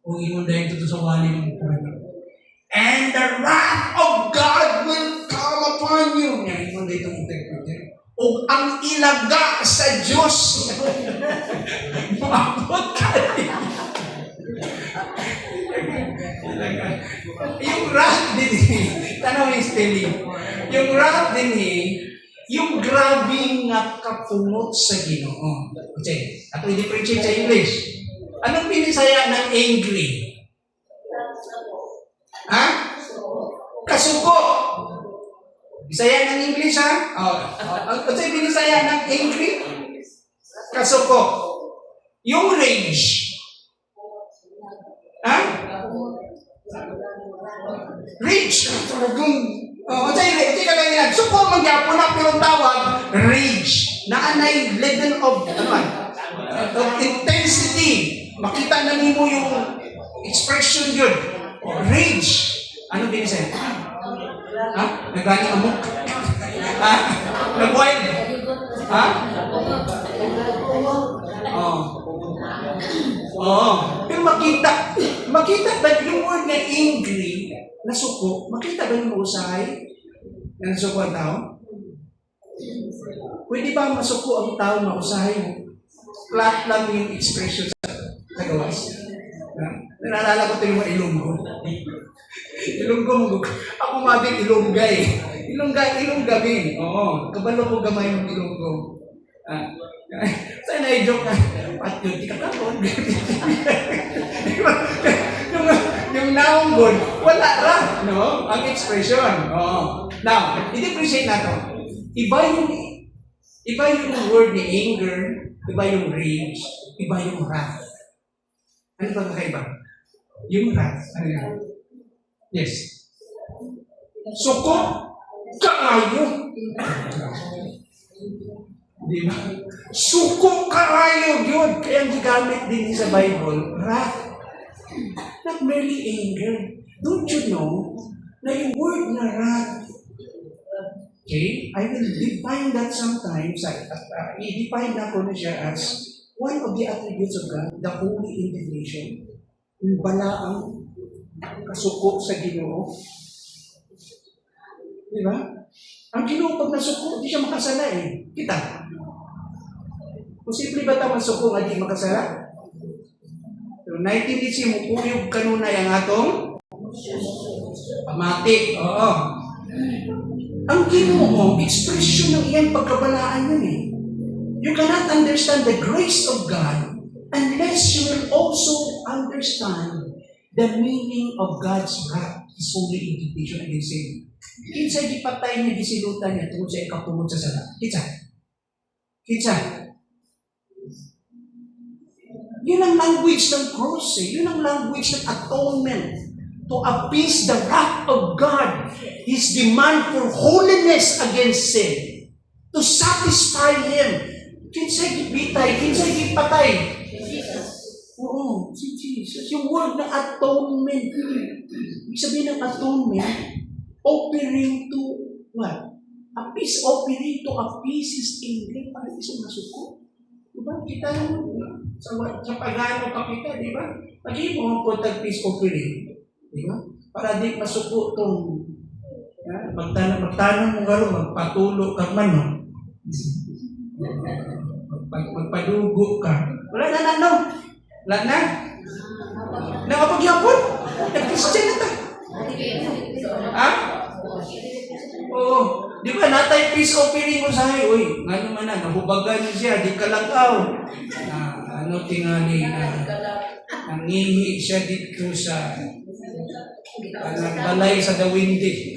Kung imun dahil ito sa wali ng puro. And the wrath of God will come upon you. itong interpreter. O ang ilaga sa Diyos. Maabot ka. Yung wrath din tanaw yung spelling. Yung wrath din yung grabe nga kapunot sa Ginoo. Okay, ato i-differentiate sa English. Anong pinisaya ng angry? Ha? Kasuko. Bisaya ng English, ha? Ano yung pinisaya ng angry? Kasuko. Yung rage. Ha? Rage. Ano yung kagaya suko magyapon na pero tawag rage. Naanay level of intensity. Makita na nimo yung expression yun. Rage. Ano binisay? Ha? Nagani amok? Ha? Nag-wild? Ha? Pero makita ba yung word na angry, na suko, makita ba yung usahay na nasuko ang tao? Pwede ba masuko ang tao na usahay mo? Flat lang yung expression sa gawas. Nalala ko ito yung mga Ilonggo. Ilonggo mo. Ako mabing Ilongga eh. Ilongga din. Oo. Kabalo ko gamay ng Ilonggo. Sana i-joke na, at yun, di ka kapon. Yung naunggod, wala ra, no? Ang expression. Oo. Now, i-differentiate na to. Iba yung word ni anger, iba yung rage, iba yung wrath. Ano ba kakaiba? Yung wrath, ano yan? Yes. Suko, kaayo. Di ba? Suko kaayo yun. Kaya ang gigamit din sa Bible, wrath. Not merely anger. Don't you know na yung word na wrath, okay, I will define that sometimes, i-define na ko na siya as one of the attributes of God, the holy indignation. Yung balaang kasuko sa Ginoo. Di ba? Ang Ginoo pag nasuko, hindi siya makasala eh. Kita. Posible ba ito masuko nga di makasala? So, 19 mo puyog kanunay ang atong pamati. Oo. Ang Ginoo, expression ng iyang pagkabalaan yun eh. You cannot understand the grace of God unless you will also understand the meaning of God's wrath, His holy indignation against sin. Kinsa gipatay niya gisilutan niya tungkol sa ikapungod sa sala. Kinsa. Yun ang language ng cross eh. Yun ang language ng atonement. To appease the wrath of God. His demand for holiness against sin. To satisfy Him. Kinsay gipitay, kinsay gipatay. Oo, si Jesus. Yung word ng atonement. Ibig sabihin ng atonement, offering to what? A peace offering to appease His anger para isang nasuko. Diba? Kita sa pagano pa kita, di ba? Pag-ibig mo po tag-peace offering. Di ba? Para di masuko itong magtanong mo garo, magpatulo ka man, no? Magpadugo ka. Wala na, no? Wala na? Nakapagyapon? Nag-Christian na ta. Ha? Oo. Di ba, natay peace offering mo sa hay. Uy, nga naman na, nahubagan niyo siya, di kalagaw. Tingali na nangihi siya dito sa balay sa dawindi.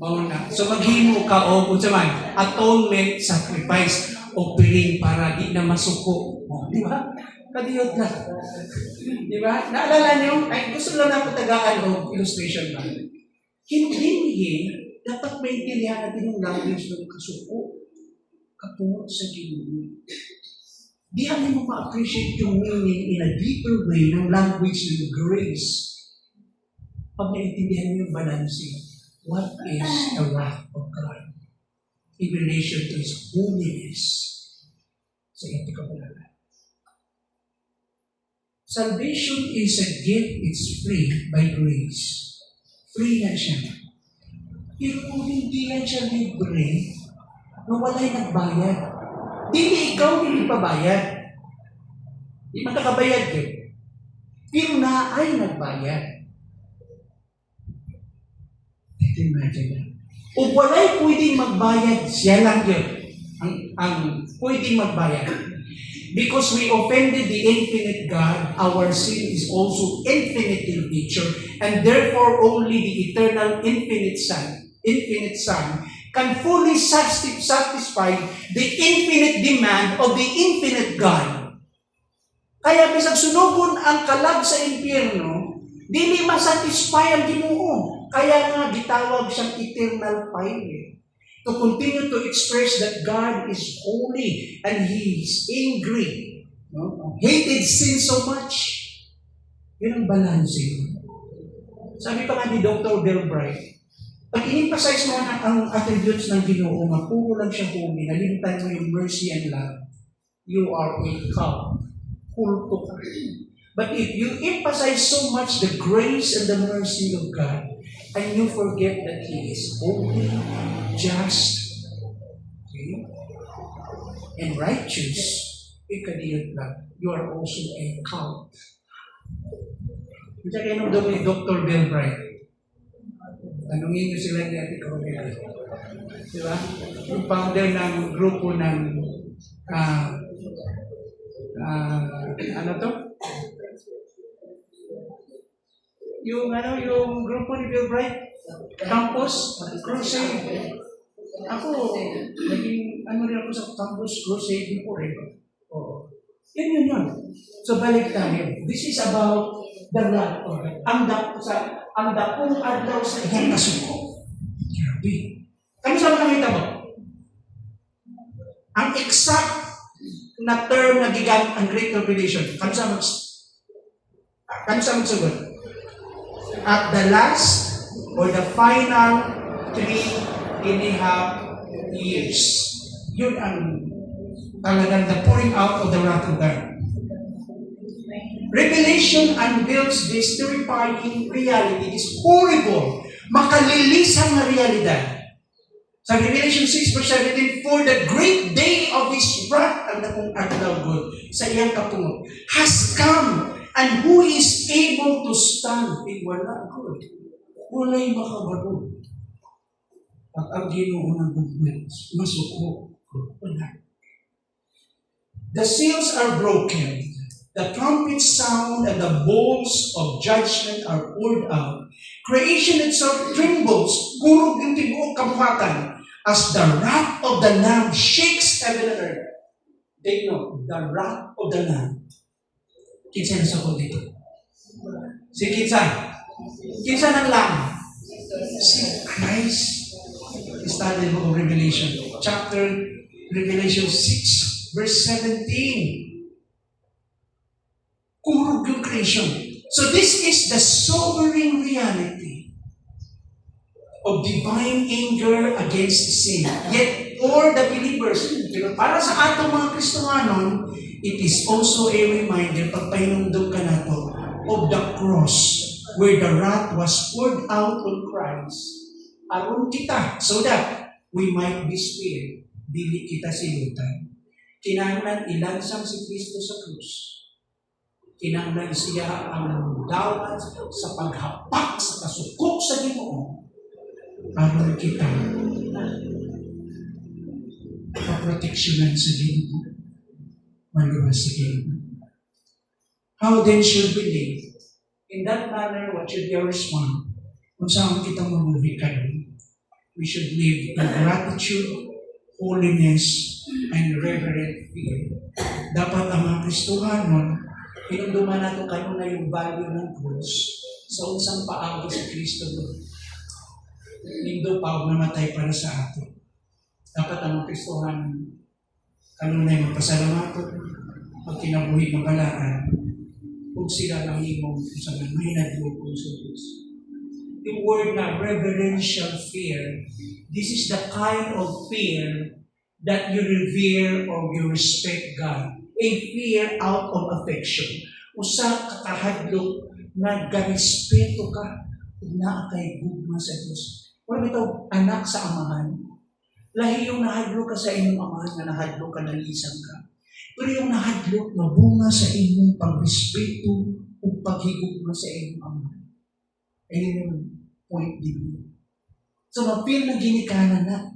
Mauna. So maghimo ka o kung saman, atonement, sacrifice, offering para di na masuko. Di ba? Kadiyot na. Di ba? Naalala niyo? Ay, gusto lang na tagaan o illustration ba? Hindi, dapat maintindihan natin yung language ng kasuko. Kapungot sa Ginoo. Di natin mo ma-appreciate yung meaning in a deeper way ng language ng grace. Pag naintindihan mo yung balancing, what is the wrath of God in relation to His holiness sa iyong kabalalan? Salvation is a gift, it's free by grace. Free na siya. Pero kung hindi yan siya libre, nung wala'y nagbayad, hindi ikaw hindi pabayad. Di makakabayad yun. Pero na ay nagbayad. Imagine that. O wala'y pwedeng magbayad, siya lang yun. Ang pwedeng magbayad. Because we offended the infinite God, our sin is also infinite in nature, and therefore only the eternal infinite Son, can fully satisfy the infinite demand of the infinite God. Kaya bisag sunugon ang kalag sa impyerno, dili masatisfy ang Ginoo. Kaya nga gitawag siyang eternal fire. To continue to express that God is holy and He is angry. No? Hated sin so much. Yun ang balanse. Sabi pa nga ni Dr. Bill Bright, pag in-emphasize mo ang attributes ng Ginoo, puro lang siya holy, nalimutan mo yung mercy and love, you are a cult. Kulto ka. But if you emphasize so much the grace and the mercy of God, and you forget that He is holy, just, okay, and righteous, you are also a cult. Ito kayo nung ni Dr. Bill Bright. Tanungin niyo sila ni Ate Cornel. Diba? Yung founder ng grupo ng ano to? Yung grupo ni Bill Bright, Campus Crusade. Ako, naging rin ako sa Campus Crusade before eh. Oh. Yun. So balik tayo. This is about the wrath of God. Ang dakong adlaw sa iyang kasuko. Grabe. Kano sa nakita mo? Ang exact na term na gigamit ang Great Tribulation. Kano sa magsugot? At the last or the final 3.5 years. Yun ang talagang the pouring out of the wrath of God. Revelation unveils this terrifying reality, this horrible, makalilisang na realidad. Sa Revelation 6 verse 17, for the great day of His wrath, ang dakong adlaw God, sa iyang kapungot, has come, and who is able to stand? Wala God. Wala'y makabaro. At ang Ginoo ng goodness, masuko. Wala. The seals are broken. The trumpets sound and the bowls of judgment are poured out. Creation itself trembles, kurog yung tibuok kabuhatan, as the wrath of the Lamb shakes heaven and earth. They know, the wrath of the Lamb. Kinsa na sa ko dito? Si Kinsa? Kinsa ng Lamb? Si Christ. Study the book of Revelation. Revelation 6, verse 17. Kurog yung creation. So this is the sobering reality of divine anger against sin. Yet for the believers, pero para sa atong mga Kristohanon, it is also a reminder, pagpahinumdog ka na to, of the cross, where the wrath was poured out on Christ. Aron kita, so that we might be spared. Dili kita silutan. Kinahanglan ilansang si Kristo sa krus. Kinahanglan siya ang dawat sa paghapak sa kasukok sa Ginoo. Aron kita paproteksyonan sa Ginoo. Maluwas sa Ginoo. How then should we live? In that manner, what should be our response? Kung saan kita mamuhi kayo, we should live in gratitude, holiness, and reverent fear. Dapat ang mga Kristohanon, pinunduman natin kayo na yung value ng cross sa unsang paagi sa Kristo doon. Nindo pa namatay para sa ato. Dapat ang mga Kristohanon, kanunay magpasalamat pag kinabuhi ng balaan, kung sila lang imong sa may nagluto kung sa Diyos. Yung word na reverential fear, this is the kind of fear that you revere or you respect God. A fear out of affection. Usa kakahadlok na garespeto ka kung naa kay gugma sa Diyos. Wala bitaw anak sa amahan. Lahi yung nahadlo ka sa inyong amahan nga nahadlo ka nalisang ka. Pero yung nahadlo na bunga sa inyong pagrespeto o paghigugma sa inyong amahan. Ayun yung point din. So mapil na ginikanan na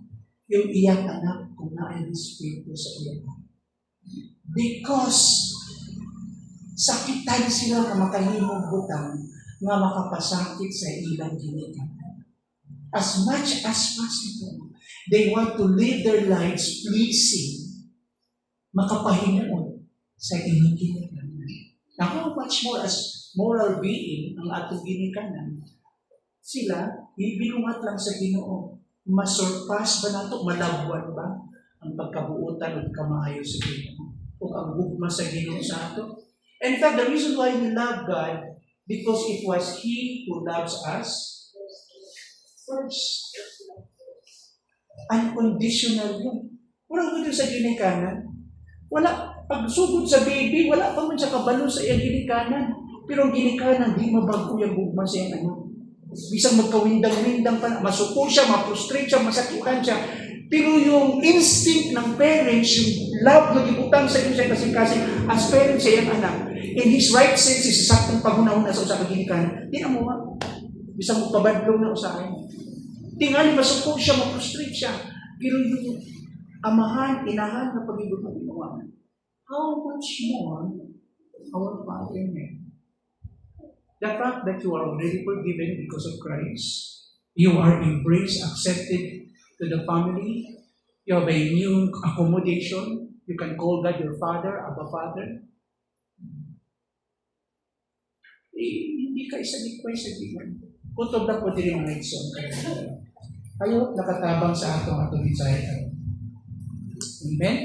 yung iyang anak kung naay respeto sa iyang. Because sakitan sila na makahimong butang nga makapasakit sa ilang ginikanan. As much as possible, they want to live their lives pleasing, makapahimuon sa ilang ginikanan. Now, how much more as moral being ang atong ginikanan, sila, bilungat lang sa Ginoo. Masurpass ba nato? Malabwan ba ang pagkabuutan at kamayo sa Ginoo? Kung ang gugma sa Ginoo sa ato? And in fact, the reason why we love God, because it was He who loves us first. Unconditional yun. Walang gusto sa ginikanan. Wala, pagsugod sa baby, wala pa man siya kabalo sa iyang ginikanan. Pero ang ginikanan, di mabago yung gugma sa iyang anak. Bisang magkawindang-windang pa na, masuko siya, ma-frustrate siya, masakitan siya. Pero yung instinct ng parents, yung love na gibutang sa inyo siya kasing-kasing as parents sa iyang anak, in his right sense, is saktong paghunahon na sa usa ka ginikanan, di na mo ba? Bisang magpabadlong na usahay. Tingali, masuko siya, ma-frustrate siya. Pero yung amahan, inahan na pag-ibig ng ginawa. How much more our Father in heaven? The fact that you are already forgiven because of Christ, you are embraced, accepted to the family, you have a new accommodation, you can call God your Father, Abba Father. Hindi ka isa ni Christ sa tingin. Kutob na po din mga igsoon kayo nakatabang sa atong mensahe. Amen?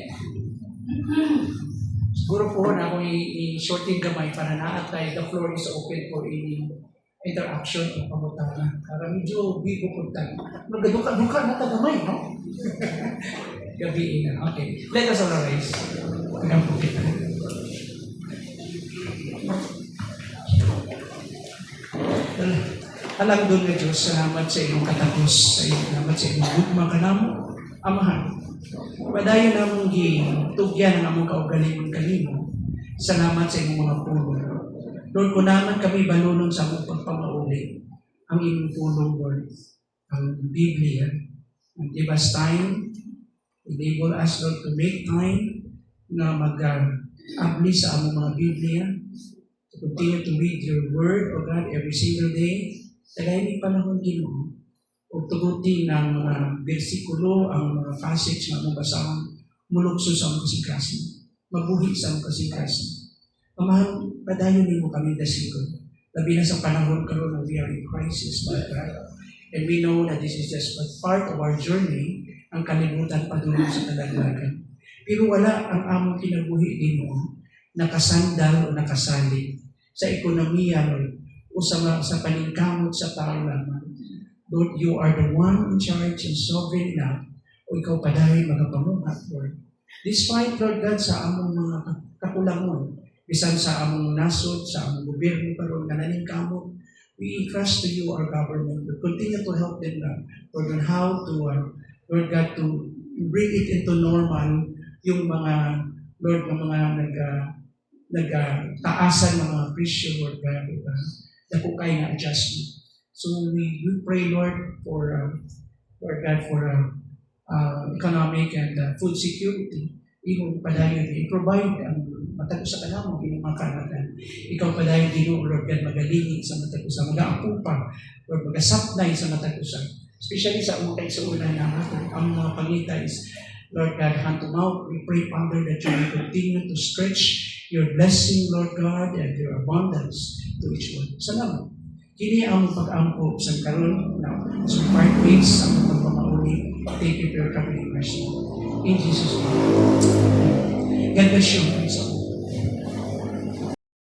Siguro po na akong i-shorting gamay para naatay. The floor is open for any interaction o pamutanan. Para medyo bigo po tayo. Duka na tagamay, no? Gabi na. Okay. Let us all rise. Hanggang po kita. Alam doon nga Diyos, salamat sa iyong katapos, salamat sa iyong gugma ka namo, Amahan. Padayon namong tugyan ang among kaugalingon kalimo. Salamat sa iyong mga puno. Lord, kung naman kami balunon sa among pagpamauli, ang iyong puno, Lord, ang Biblia, give us time, enable us, Lord, to make time na mag-abli sa among mga Biblia, to continue to read your word, O God, every single day. Dahil may panahon Ginoo, o tugutin ng bersikulo, ang mga passage na mong basahan, mulukso sa among kasing-kasing, mabuhi sa among kasing-kasing. Pamahal, padayon mo kami dasigod. Labi na sa panahon karon na we are in crisis, Lord God. And we know that this is just part of our journey, ang kalibutan padulong sa kalaglagan. Pero wala ang among kinabuhi Ginoo, nakasandal o nakasalig sa ekonomiya, Lord, o sa paningkamot sa tao lamang. Lord, you are the one in charge and sovereign enough, o ikaw pa dahil magapamuhat, Lord. Despite, Lord God, sa among mga kakulangon, bisan sa among nasod, sa among gobyerno karon nga naningkamot, we trust to you, our government, to continue to help them, Lord, on how to, Lord God, to bring it into normal yung mga, Lord, ng mga nagtaasan ng mga presyo, Lord God, dako kay nga adjustment. So we pray, Lord, for Lord God, for economic and food security. Ikaw padayon i-provide ang matagos sa kanamo inyong mga kanatan. Ikaw padayon Ginoo, Lord God, magalingi sa matagos sa mag-aapo pa, Lord, magasapnay sa matagos. Especially sa umutay sa una na ang mga pangita is, Lord God, hand to mouth. We pray, Father, that you will continue to stretch your blessing, Lord God, and your abundance to each one. Salamat. Kini ang pag-ampo sa karon na sa part ways ang pagpamauli. Thank you for your coming, mercy. In Jesus' name. God bless you.